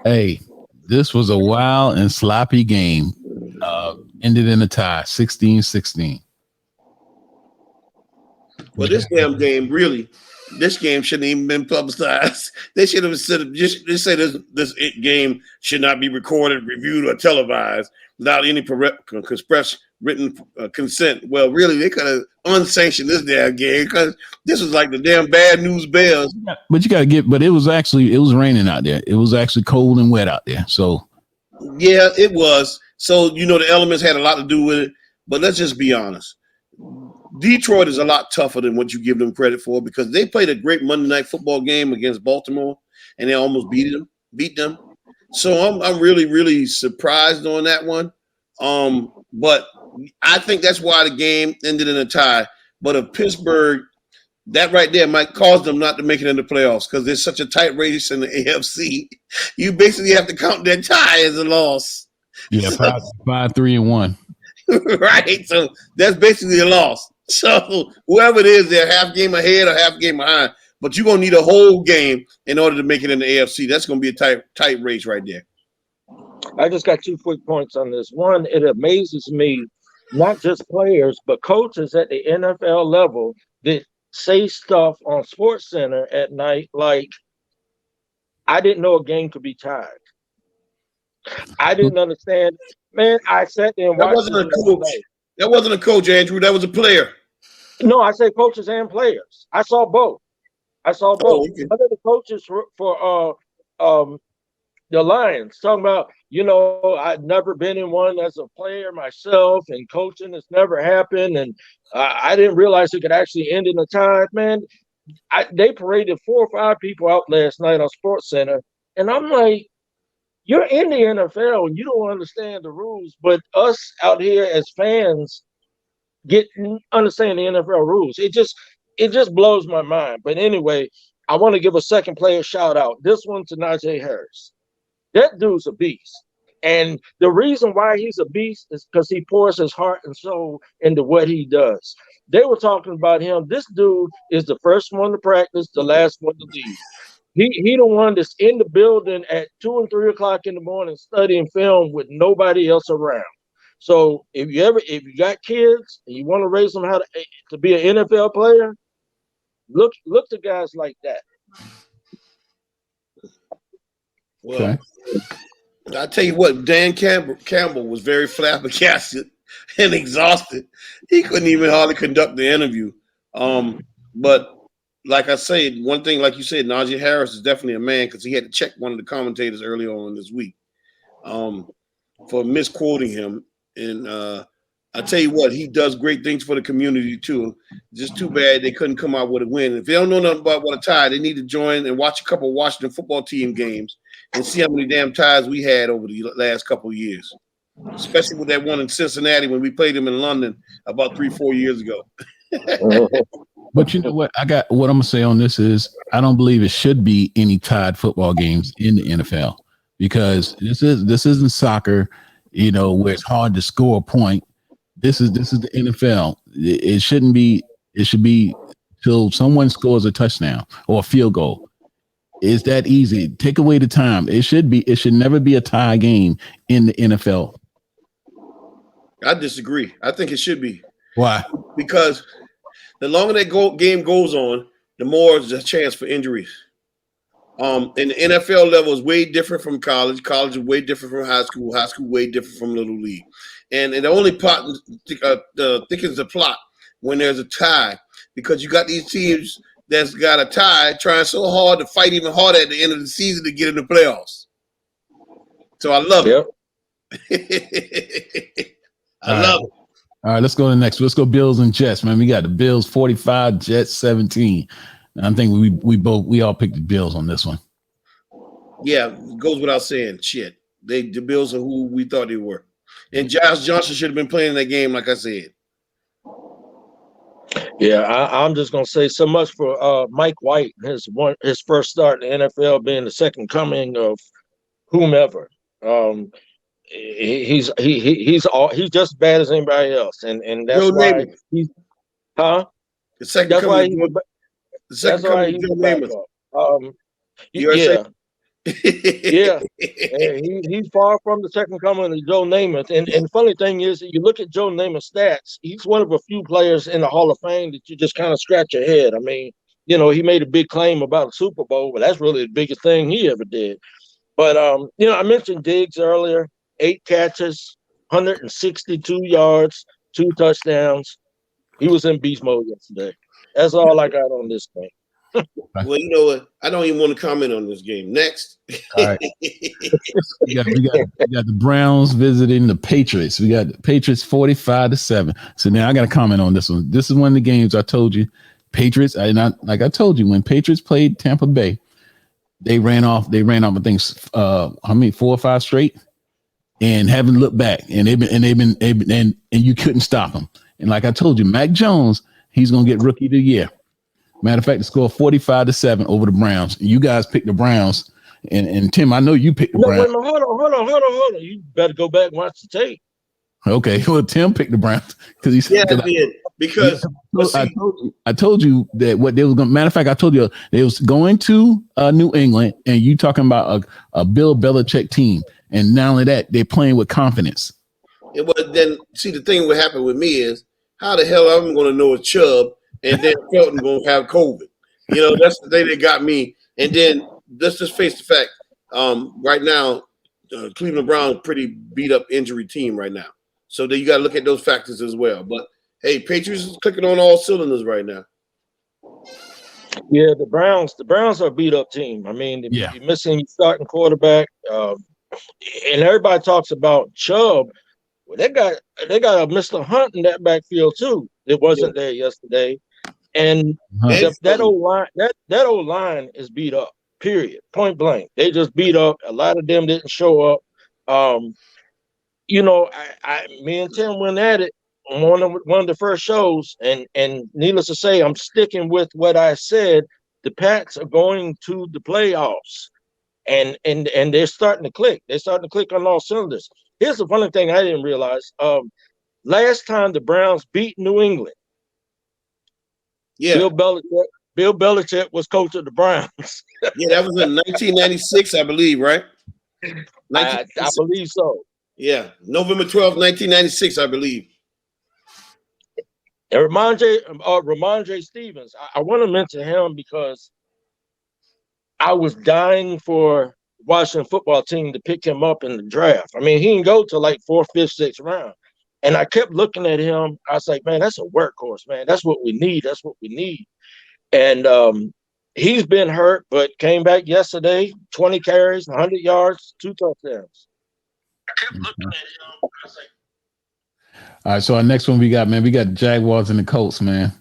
hey, this was a wild and sloppy game. Ended in a tie, 16-16.
Well, this damn game, really, this game shouldn't even been publicized. They should have said this game should not be recorded, reviewed, or televised without any express written consent. Well, really, they could have unsanctioned this damn game because this was like the damn bad news bears.
But you got to but it was raining out there. It was actually cold and wet out there. So,
yeah, it was. So, the elements had a lot to do with it. But let's just be honest. Detroit is a lot tougher than what you give them credit for because they played a great Monday Night Football game against Baltimore and they almost beat them. So I'm really, really surprised on that one. But I think that's why the game ended in a tie. But if Pittsburgh, that right there might cause them not to make it in the playoffs because there's such a tight race in the AFC. You basically have to count that tie as a loss.
Yeah, 5-3-1.
Right. So that's basically a loss. So whoever it is, they're half game ahead or half game behind. But you're going to need a whole game in order to make it in the AFC. That's going to be a tight race right there.
I just got 2 quick points on this. One, it amazes me, not just players, but coaches at the NFL level that say stuff on Sports Center at night like, I didn't know a game could be tied. I didn't understand. Man, I sat there and watched.
That wasn't a coach. That wasn't a coach, Andrew. That was a player.
No, I say coaches and players. I saw both. Okay. One of the coaches for the Lions talking about, I'd never been in one as a player myself, and coaching has never happened, and I didn't realize it could actually end in a tie. Man, they paraded 4 or 5 people out last night on Sports Center, and I'm like, you're in the NFL and you don't understand the rules, but us out here as fans understand the NFL rules. It just blows my mind. But anyway, I want to give a second player shout out. This one to Najee Harris. That dude's a beast. And the reason why he's a beast is because he pours his heart and soul into what he does. They were talking about him. This dude is the first one to practice, the last one to leave. He the one that's in the building at 2 and 3 o'clock in the morning studying film with nobody else around. So if you got kids and you want to raise them to be an NFL player, look to guys like that.
Well,
Okay.
I tell you what, Dan Campbell was very flabbergasted and exhausted. He couldn't even hardly conduct the interview. But like I said, one thing, like you said, Najee Harris is definitely a man because he had to check one of the commentators earlier on this week for misquoting him. And I tell you what, he does great things for the community too. Just too bad they couldn't come out with a win. If they don't know nothing about what a tie, they need to join and watch a couple of Washington football team games and see how many damn ties we had over the last couple of years, especially with that one in Cincinnati when we played them in London about 3-4 years ago.
But you know what? What I'm gonna say on this is I don't believe it should be any tied football games in the NFL because this isn't soccer, where it's hard to score a point. This is the NFL. It shouldn't be. It should be till someone scores a touchdown or a field goal. It's that easy. Take away the time. It should never be a tie game in the NFL.
I disagree. I think it should be.
Why?
Because the longer that game goes on, the more there's a chance for injuries. And the NFL level is way different from college. College is way different from high school. High school way different from little league. And the only plot thickens the plot when there's a tie because you got these teams that's got a tie trying so hard to fight even harder at the end of the season to get in the playoffs. So I love it. I love it.
All right, let's go to the next. Let's go Bills and Jets, man. We got the Bills 45, Jets 17. And I think we all picked the Bills on this one.
Yeah, it goes without saying. Shit. The Bills are who we thought they were. And Josh Johnson should have been playing that game, like I said.
Yeah, I'm just gonna say so much for Mike White, his first start in the NFL, being the second coming of whomever. He's just as bad as anybody else, and that's why he's
the second
that's why
coming. The second coming of Joe Namath.
Yeah. Yeah, and he's far from the second coming of Joe Namath. And the funny thing is, you look at Joe Namath's stats, he's one of a few players in the Hall of Fame that you just kind of scratch your head. I mean, he made a big claim about a Super Bowl, but that's really the biggest thing he ever did. But, I mentioned Diggs earlier, 8 catches, 162 yards, 2 touchdowns. He was in beast mode yesterday. That's all I got on this thing.
Well, you know what? I don't even want to comment on this game. Next.
All right. we got the Browns visiting the Patriots. We got the Patriots 45-7. So now I got to comment on this one. This is one of the games I told you. Patriots, like I told you, when Patriots played Tampa Bay, they ran off, I think, 4 or 5 straight and haven't looked back. And and you couldn't stop them. And like I told you, Mac Jones, he's going to get Rookie of the Year. Matter of fact, the score 45-7 over the Browns. You guys picked the Browns, and Tim, I know you picked the Browns.
No, hold on. You better go back and watch the tape.
Okay, well, Tim picked the Browns because he said
because
I told you that what they was going. Matter of fact, I told you they was going to New England, and you talking about a Bill Belichick team, and not only that, they're playing with confidence.
Yeah, but then see the thing what happened with me is how the hell I'm going to know it's Chubb. And then Felton gonna have COVID. That's the thing that got me. And then let's just face the fact. Right now, Cleveland Browns pretty beat up injury team right now. So then you got to look at those factors as well. But hey, Patriots is clicking on all cylinders right now.
Yeah, the Browns are a beat up team. I mean, you're missing your starting quarterback, and everybody talks about Chubb. Well, they got a Mr. Hunt in that backfield too. It wasn't there yesterday. And that old line is beat up. Period. Point blank. They just beat up. A lot of them didn't show up. Me and Tim went at it on one of the first shows, and needless to say, I'm sticking with what I said. The Pats are going to the playoffs, and they're starting to click. They're starting to click on all cylinders. Here's the funny thing I didn't realize. Last time the Browns beat New England, Bill Belichick was coach of the Browns.
Yeah, that was in 1996, I believe, right?
I believe so.
Yeah, November 12th, 1996, I believe.
And Ramondre Stevens, I want to mention him because I was dying for Washington football team to pick him up in the draft. I mean, he didn't go to like 4th, 5th, 6th round. And I kept looking at him. I was like, man, that's a workhorse, man. That's what we need. That's what we need. And he's been hurt, but came back yesterday, 20 carries, 100 yards, 2 touchdowns. I kept looking at him. I was like,
all right, so our next one we got the Jaguars and the Colts, man.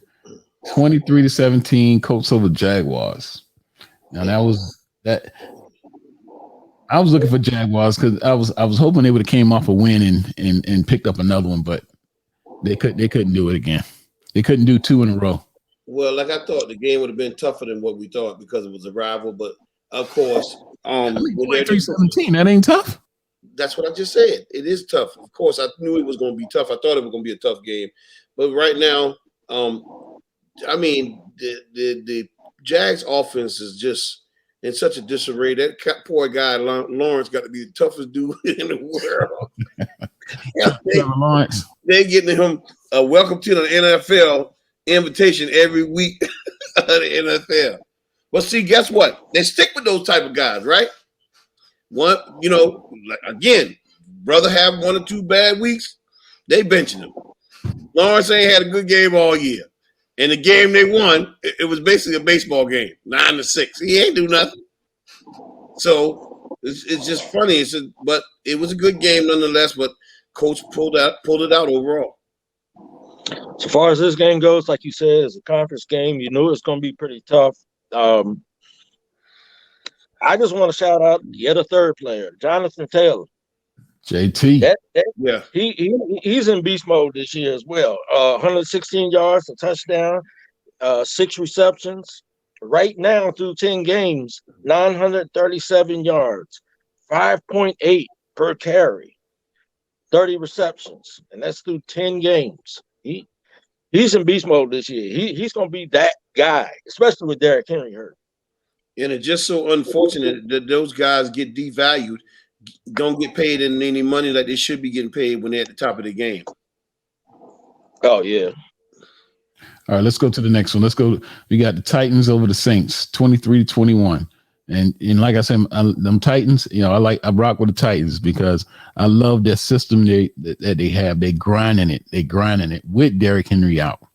23-17, Colts over Jaguars. Now that was that. I was looking for Jaguars because I was hoping they would have came off a win and picked up another one, but they couldn't do it again. They couldn't do 2 in a row.
Well, like I thought, the game would have been tougher than what we thought because it was a rival. But of course,
23-17, that ain't tough.
That's what I just said. It is tough. Of course, I knew it was going to be tough. I thought it was going to be a tough game. But right now, I mean, the Jags offense is just in such a disarray. That poor guy, Lawrence, got to be the toughest dude in the world. They're getting him a welcome to the NFL invitation every week of the NFL. Well, see, guess what? They stick with those type of guys, right? One, again, brother have 1 or 2 bad weeks, they benching him. Lawrence ain't had a good game all year. And the game they won, it was basically a baseball game, 9-6. He ain't do nothing. So it's just funny. But it was a good game nonetheless, but coach pulled it out overall.
As far as this game goes, like you said, it's a conference game. You knew it's going to be pretty tough. I just want to shout out yet a third player, Jonathan Taylor.
JT.
Yeah.
He's in beast mode this year as well. 116 yards, a touchdown, 6 receptions. Right now, through 10 games, 937 yards, 5.8 per carry, 30 receptions. And that's through 10 games. He's in beast mode this year. He's going to be that guy, especially with Derrick Henry hurt.
And it's just so unfortunate that those guys get devalued, don't get paid any money that they should be getting paid when they're at the top of the game.
Oh, yeah.
All right, let's go to the next one. Let's go. We got the Titans over the Saints, 23-21. And like I said, them Titans, I rock with the Titans because I love their system that they have. They grinding it with Derrick Henry out.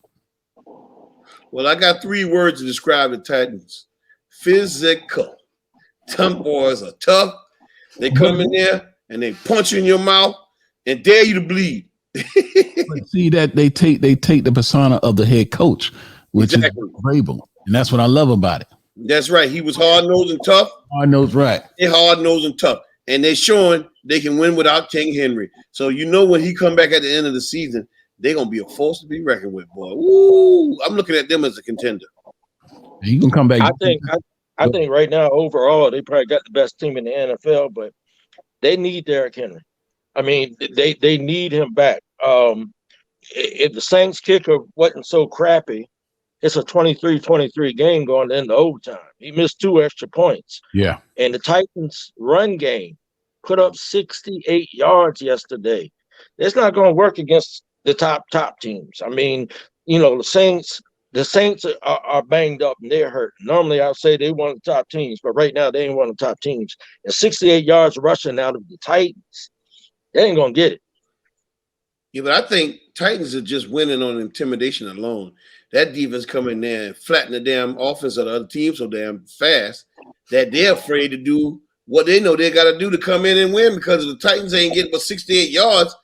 Well, I got 3 words to describe the Titans. Physical. Them boys are tough. They come in there and they punch you in your mouth and dare you to bleed.
See that they take the persona of the head coach, which is Vrabel, and that's what I love about it.
That's right. He was hard-nosed and tough.
Hard-nosed, right.
They're hard-nosed and tough. And they're showing they can win without King Henry. So when he come back at the end of the season, they're going to be a force to be reckoned with, boy. Ooh, I'm looking at them as a contender.
You can come back.
I think right now, overall, they probably got the best team in the NFL, but they need Derrick Henry. I mean, they need him back. If the Saints kicker wasn't so crappy, it's a 23-23 game going into overtime. He missed 2 extra points.
Yeah. And
the Titans' run game put up 68 yards yesterday. It's not going to work against the top teams. I mean, the Saints are banged up and they're hurt. Normally, I would say they one of the top teams, but right now they ain't one of the top teams. And 68 yards rushing out of the Titans, they ain't going to get it.
Yeah, but I think Titans are just winning on intimidation alone. That defense come in there and flatten the damn offense of the other team so damn fast that they're afraid to do what they know they got to do to come in and win because the Titans ain't getting but 68 yards.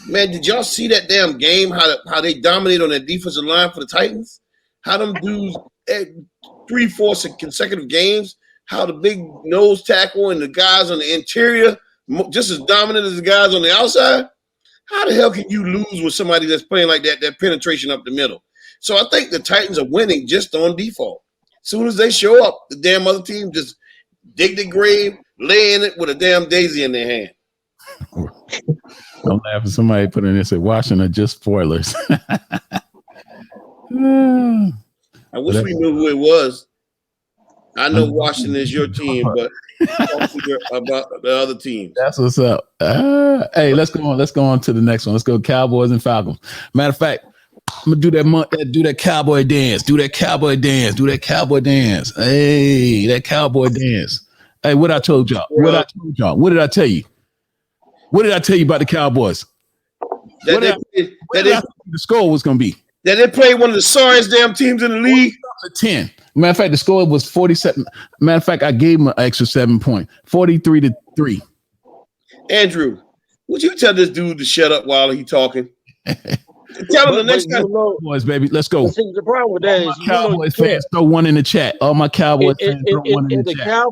Man, did y'all see that damn game, how they dominate on that defensive line for the Titans? How them dudes 3-4 consecutive games, how the big nose tackle and the guys on the interior just as dominant as the guys on the outside? How the hell can you lose with somebody that's playing like that penetration up the middle? So I think the Titans are winning just on default. As soon as they show up, the damn other team just dig the grave, lay in it with a damn daisy in their hand.
Don't laugh at somebody put in there say Washington are just spoilers.
I wish we knew who it was. I know Washington is your team, but about the other teams.
That's what's up. Hey, let's go on. Let's go on to the next one. Let's go Cowboys and Falcons. Matter of fact, I'm gonna do that cowboy dance. Do that cowboy dance. Do that cowboy dance. Hey, that cowboy dance. Hey, what I told y'all? What did I tell you? What did I tell you about the Cowboys? The score was gonna be?
That they played one of the sorriest damn teams in the league.
10. Matter of fact, the score was 47. Matter of fact, I gave them an extra 7 point, 43-3.
Andrew, would you tell this dude to shut up while he's talking? Tell him the next time.
Boys, baby, let's go.
See, the problem with that is
Cowboys fans throw one in the chat. All my Cowboys fans throw one in the chat.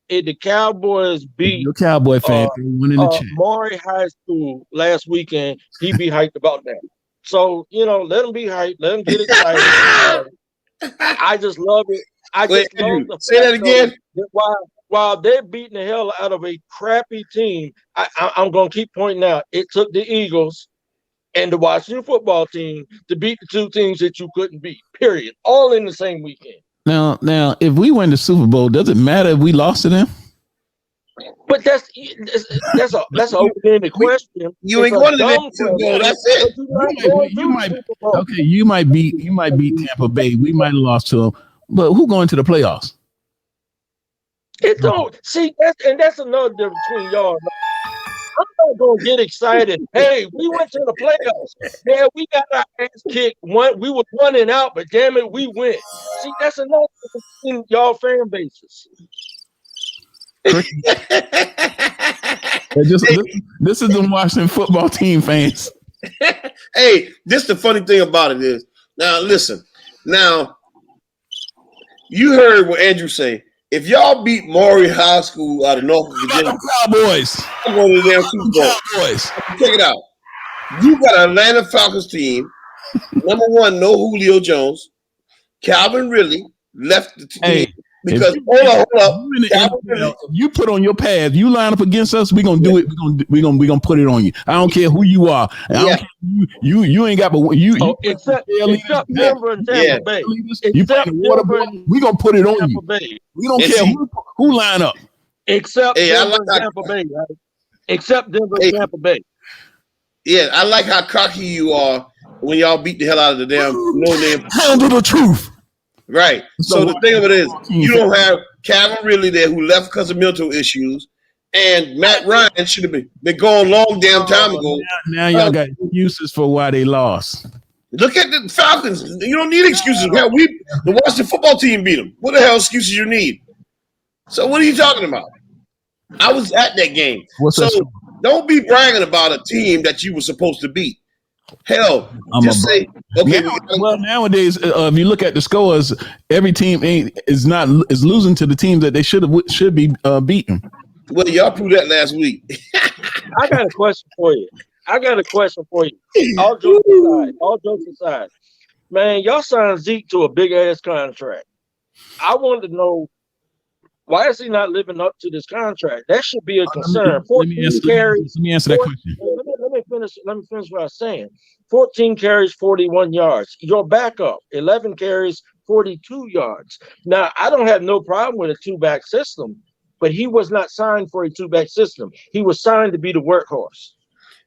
If the Cowboys beat
your Cowboy fan, throw one in the chat.
Maury High School last weekend, he'd be hyped about that. So, let him be hyped. Let him get excited. I just love it.
Say that again.
While they're beating the hell out of a crappy team, I'm going to keep pointing out, it took the Eagles and the Washington football team to beat the two teams that you couldn't beat, period. All in the same weekend.
Now, if we win the Super Bowl, does it matter if we lost to them?
But that's an open-ended question.
You ain't going to the Super Bowl. That's it.
You might beat Tampa Bay. We might have lost to them, but who going to the playoffs?
It don't see that's another difference between y'all. I'm not gonna get excited. Hey, we went to the playoffs. Yeah, we got our ass kicked. We were 1 and out, but damn it, we went. See, that's another difference in y'all fan bases.
This is the Washington football team fans.
Hey, this the funny thing about it is, now listen, you heard what Andrew say. If y'all beat Maury High School out of Norfolk, Virginia,
Cowboys,
I'm going to the damn Super Bowl. Cowboys. Check it out. You got an Atlanta Falcons team. Number one, no Julio Jones. Calvin Ridley left the team. Because hold up.
If you put on your pads, you line up against us, we're gonna do it. We're gonna put it on you. I don't care who you are. I don't care you ain't got but you
except Denver and Tampa Bay.
You playing the water, we gonna put it on you. We don't care who line up.
Except Denver and Tampa Bay, right? Except Denver and Tampa Bay.
Yeah, I like how cocky you are when y'all beat the hell out of the damn no-name.
Handle the truth.
Right. So the thing of it is, you don't have Calvin Ridley there who left because of mental issues, and Matt Ryan should have been gone long damn time ago.
Now y'all got excuses for why they lost.
Look at the Falcons. You don't need excuses. Hell, the Washington football team beat them. What the hell excuses you need? So what are you talking about? I was at that game. Don't be bragging about a team that you were supposed to beat. Hell, say okay.
Nowadays, if you look at the scores, every team is losing to the teams that they should be beaten.
Well, y'all proved that last week.
I got a question for you. All jokes aside, man, y'all signed Zeke to a big ass contract. I wanted to know, why is he not living up to this contract? That should be a concern. 14 carries.
Let me answer that question.
Let me finish what I was saying. 14 carries, 41 yards. Your backup, 11 carries, 42 yards. Now, I don't have no problem with a two-back system, but he was not signed for a two-back system. He was signed to be the workhorse.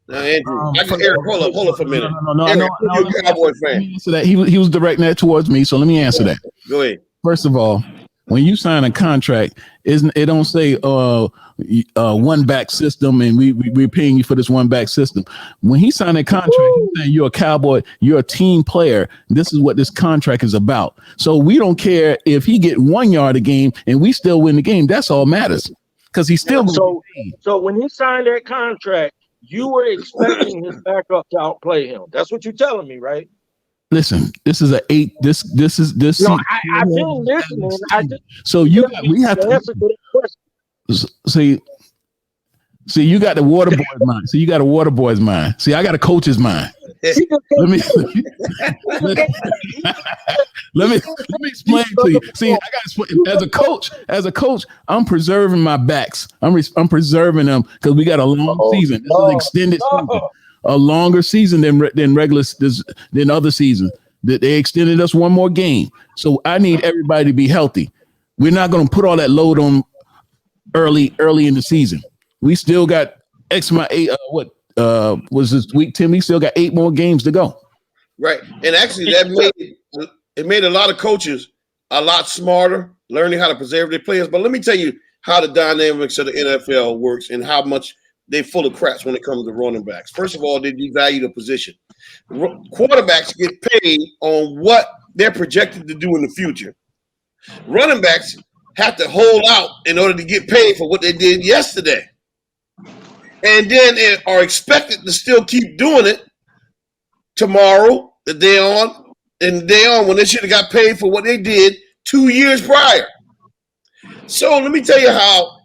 Now, Andrew, Eric, hold up for a minute.
No.
Eric, you're a Cowboy fan.
So that he was directing that towards me, so let me answer that.
Go ahead.
First of all, when you sign a contract, it don't say one back system and we're paying you for this one back system. When he signed a contract, he's saying you're a Cowboy, you're a team player. This is what this contract is about. So we don't care if he get 1 yard a game and we still win the game. That's all matters because he's still.
So when he signed that contract, you were expecting his backup to outplay him. That's what you're telling me, right?
Listen, this is this.
No, I've been listening.
So we have to
answer the question.
See, you got the water boy's mind. So you got a water boy's mind. See, I got a coach's mind. let me explain to you. See, I got as a coach, I'm preserving my backs. I'm preserving them because we got a long season. This is extended season. A longer season than other seasons. That they extended us one more game. So I need everybody to be healthy. We're not going to put all that load on early in the season. We still got X amount 8. What was this week 10? We still got 8 more games to go.
Right, and actually that made a lot of coaches a lot smarter, learning how to preserve their players. But let me tell you how the dynamics of the NFL works and how much they're full of craps when it comes to running backs. First of all, they devalue the position. Quarterbacks get paid on what they're projected to do in the future. Running backs have to hold out in order to get paid for what they did yesterday. And then they are expected to still keep doing it tomorrow, the day on, and the day on when they should have got paid for what they did 2 years prior. So let me tell you how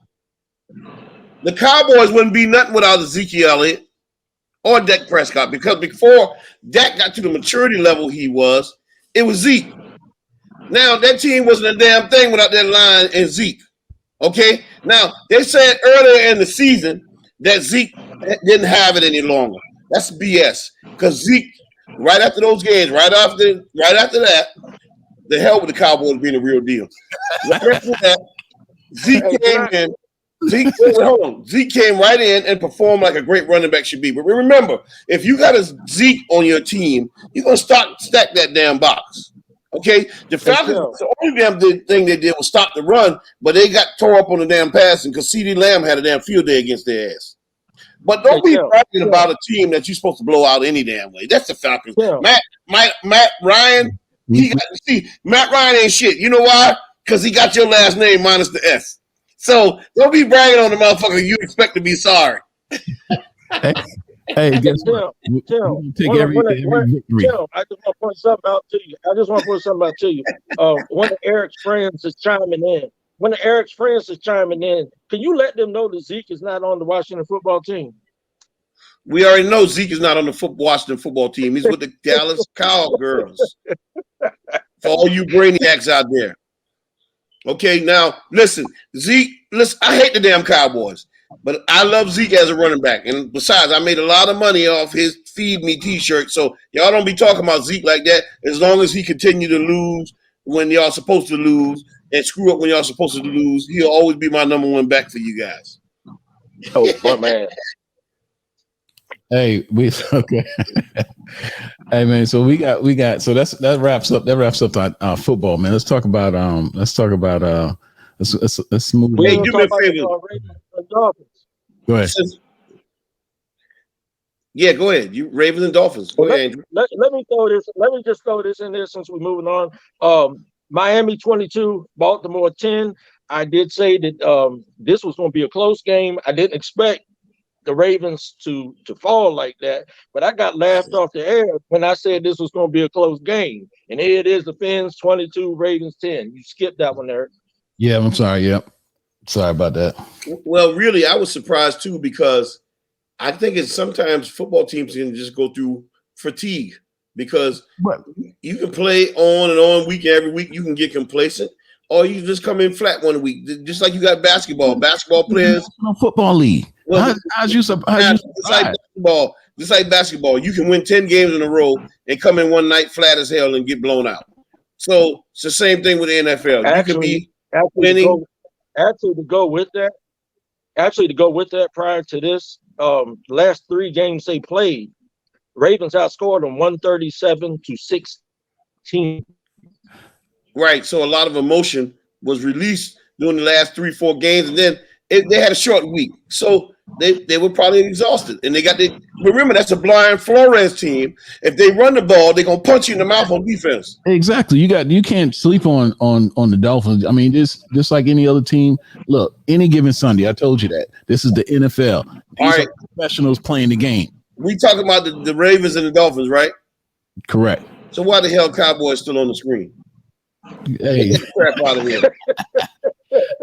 the Cowboys wouldn't be nothing without Ezekiel Elliott or Dak Prescott, because before Dak got to the maturity level he was, it was Zeke. Now, that team wasn't a damn thing without that line and Zeke. Okay? Now, they said earlier in the season that Zeke didn't have it any longer. That's BS. Because Zeke, right after those games, right after that, the hell with the Cowboys being a real deal. Right after that, Zeke came in. Zeke came right in and performed like a great running back should be. But remember, if you got a Zeke on your team, you're going to stack that damn box. Okay? The Falcons, the only damn thing they did was stop the run, but they got tore up on the damn passing because CeeDee Lamb had a damn field day against their ass. But don't be bragging about a team that you're supposed to blow out any damn way. That's the Falcons. Matt Ryan, Matt Ryan ain't shit. You know why? Because he got your last name minus the S. So don't be bragging on the motherfucker you expect to be sorry.
Hey, guess what? Take every victory.
I just want to point something out to you. One of Eric's friends is chiming in. Can you let them know that Zeke is not on the Washington football team?
We already know Zeke is not on the Washington football team. He's with the Dallas Cowgirls. For all you brainiacs out there. Okay, now listen, Zeke. Listen, I hate the damn Cowboys, but I love Zeke as a running back. And besides, I made a lot of money off his "Feed Me" T-shirt. So y'all don't be talking about Zeke like that. As long as he continue to lose when y'all supposed to lose and screw up when y'all supposed to lose, he'll always be my number one back for you guys.
Oh, my man.
Hey, okay. Hey man, so we got so that wraps up football, man. Let's talk about let's move.
Hey, do me a favor.
Go ahead.
Yeah, go ahead. You Ravens and Dolphins. Go ahead, Andrew.
Let me throw this. Let me just throw this in there since we're moving on. Miami 22, Baltimore 10. I did say that this was going to be a close game. I didn't expect the Ravens to fall like that, but I got laughed off the air when I said this was going to be a close game. And here it is, the Fins 22, Ravens 10. You skipped that one there.
Yeah, I'm sorry. Yep. Sorry about that.
Well, really, I was surprised too, because I think it's sometimes football teams can just go through fatigue, because you can play on and on every week. You can get complacent, or you just come in flat one week, just like you got basketball players.
No football league.
Well, just like basketball, you can win 10 games in a row and come in one night flat as hell and get blown out. So it's the same thing with the NFL. You can be winning.
To go with that, prior to this, last 3 games they played, Ravens outscored them 137-16.
Right. So a lot of emotion was released during the last 3-4 games, and then they had a short week. So they were probably exhausted. And remember, that's a Brian Flores team. If they run the ball, they're gonna punch you in the mouth on defense.
Exactly. You can't sleep on the Dolphins. I mean, just like any other team. Look, any given Sunday, I told you that. This is the NFL. These are professionals playing the game. We
talking about the Ravens and the Dolphins, right?
Correct.
So why the hell Cowboys still on the screen?
Hey,
get the crap out of here.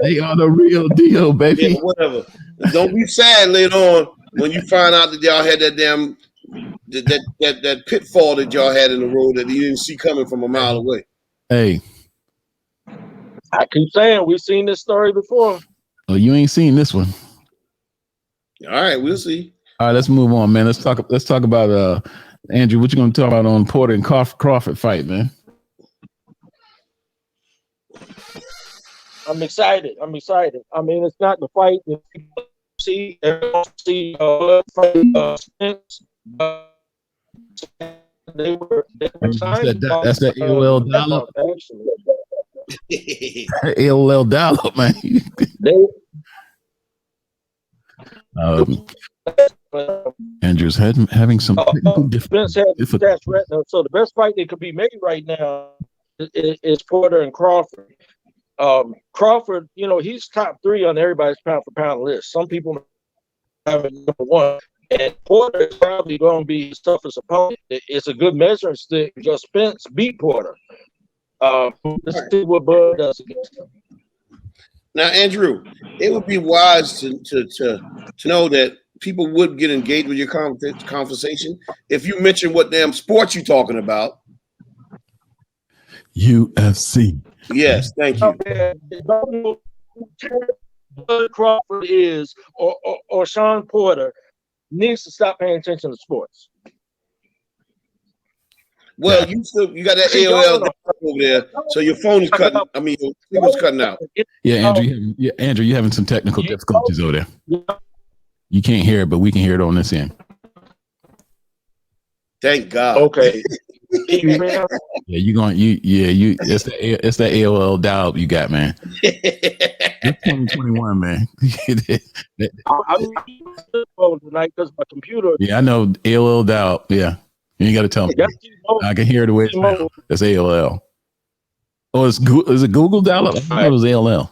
They are the real deal, baby.
Yeah, whatever. Don't be sad later on when you find out that y'all had that damn that pitfall that y'all had in the road that you didn't see coming from a mile away.
Hey,
I keep saying we've seen this story before.
Oh, you ain't seen this one.
All right, we'll see.
All right, let's move on, man. Let's talk about Andrew. What you gonna talk about on Porter and Crawford fight, man?
I'm excited. I mean, it's not the fight that people see. Spence, but they were signed
That's that AOL dial-up.
actually.
AOL dial-up, man.
They,
Andrew's having some technical
Spence had stats right now. So the best fight that could be made right now is Porter and Crawford. Crawford, you know, he's top 3 on everybody's pound for pound list. Some people have it number 1. And Porter is probably going to be his toughest opponent. It's a good measuring stick because Spence beat Porter. Let's see what Bud does against him.
Now, Andrew, it would be wise to know that people would get engaged with your conversation if you mention what damn sports you're talking about.
UFC.
Yes, thank you.
Don't know who Bud Crawford is or Sean Porter needs to stop paying attention to sports.
Well, you got that AOL over there, so your phone is cutting. I mean, your signal's cutting out.
Yeah, Andrew, you're having some technical difficulties over there. You can't hear it, but we can hear it on this end.
Thank God.
Okay.
Yeah, it's the AOL dial you got, man. It's 2021, man.
I'm tonight because my computer.
Yeah, I know AOL dial. Yeah, you ain't got to tell me. I can hear the way it's now. That's AOL. Oh, is it Google dial up? I thought it was AOL.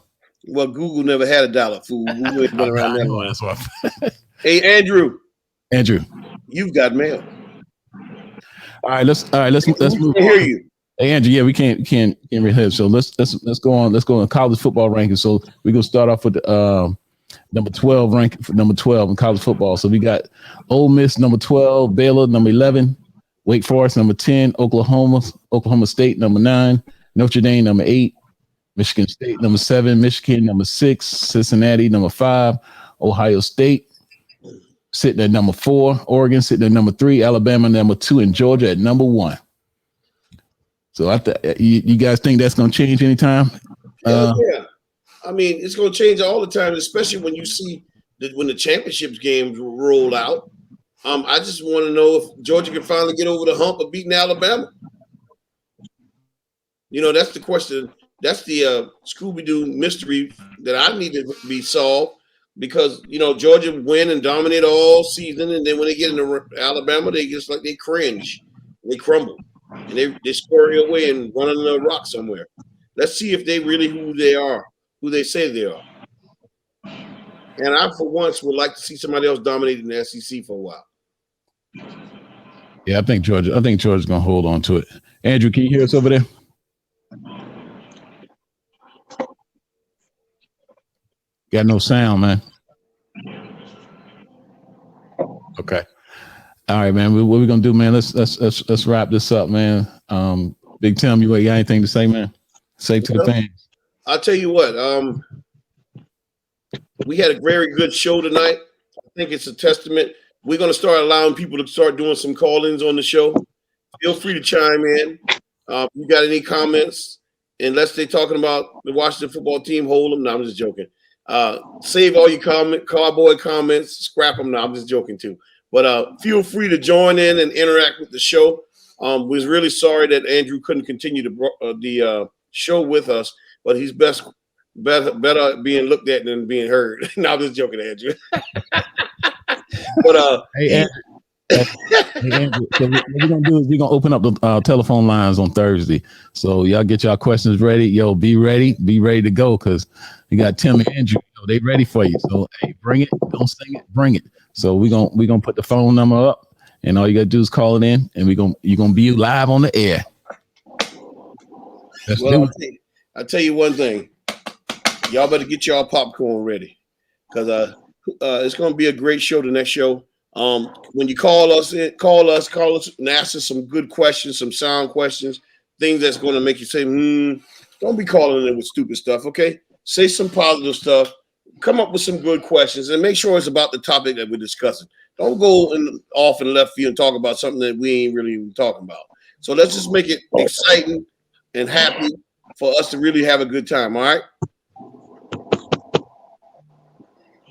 Well, Google never had a dial-up, fool. Google ain't been around that long.
That's why.
Hey, Andrew, you've got mail.
All right, let's move.
I hear you.
Hey, Andrew, yeah, we can't really have. So let's go on. Let's go on college football rankings. So we're gonna start off with the number 12 rank for number 12 in college football. So we got Ole Miss number 12, Baylor number 11, Wake Forest number 10, Oklahoma State number 9, Notre Dame number 8, Michigan State number 7, Michigan number 6, Cincinnati number 5, Ohio State sitting at number 4, Oregon sitting at number 3, Alabama number 2, and Georgia at number 1. So you guys think that's going to change anytime?
Yeah. I mean, it's going to change all the time, especially when you see when the championships games roll out. I just want to know if Georgia can finally get over the hump of beating Alabama. You know, that's the question. That's the Scooby-Doo mystery that I need to be solved because, you know, Georgia win and dominate all season. And then when they get into Alabama, they just like they cringe. They crumble. And they scurry away and run under a rock somewhere. Let's see if they really who they are, who they say they are. And I, for once, would like to see somebody else dominating the SEC for a while.
Yeah, I think Georgia's going to hold on to it. Andrew, can you hear us over there? Got no sound, man. Okay. All right, man. What we gonna do, man? Let's wrap this up, man. Big Tim, you got anything to say, man? Say to the fans.
I'll tell you what. We had a very good show tonight. I think it's a testament. We're gonna start allowing people to start doing some call-ins on the show. Feel free to chime in. You got any comments? Unless they're talking about the Washington football team, hold them. No, I'm just joking. Save all your Cowboy comments, scrap them. No, I'm just joking too. But feel free to join in and interact with the show. Was really sorry that Andrew couldn't continue the show with us, but he's better being looked at than being heard. No, I'm just joking, Andrew. But
hey, Andrew, so what we're gonna do is we're gonna open up the telephone lines on Thursday. So y'all get y'all questions ready. Yo, be ready to go because you got Tim and Andrew. They ready for you. So hey, bring it. Don't sing it. Bring it. So we're gonna put the phone number up, and all you gotta do is call it in, and you're gonna be live on the air.
I'll tell you one thing. Y'all better get y'all popcorn ready because it's gonna be a great show. The next show. When you call us and ask us some good questions, some sound questions, things that's going to make you say, don't be calling in with stupid stuff, okay? Say some positive stuff, come up with some good questions, and make sure it's about the topic that we're discussing. Don't go off in left field and talk about something that we ain't really even talking about. So let's just make it exciting and happy for us to really have a good time, all right?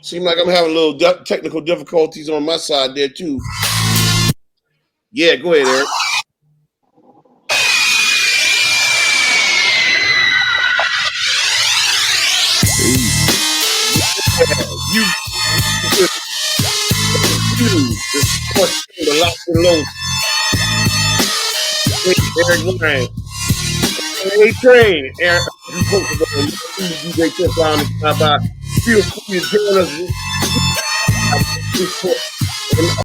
Seems like I'm having a little technical difficulties on my side there too. Yeah, go ahead, Eric. You the lock and load. Eric Ryan. Hey, train. Eric, you posted on DJ Tip down and by. Feel free to join us.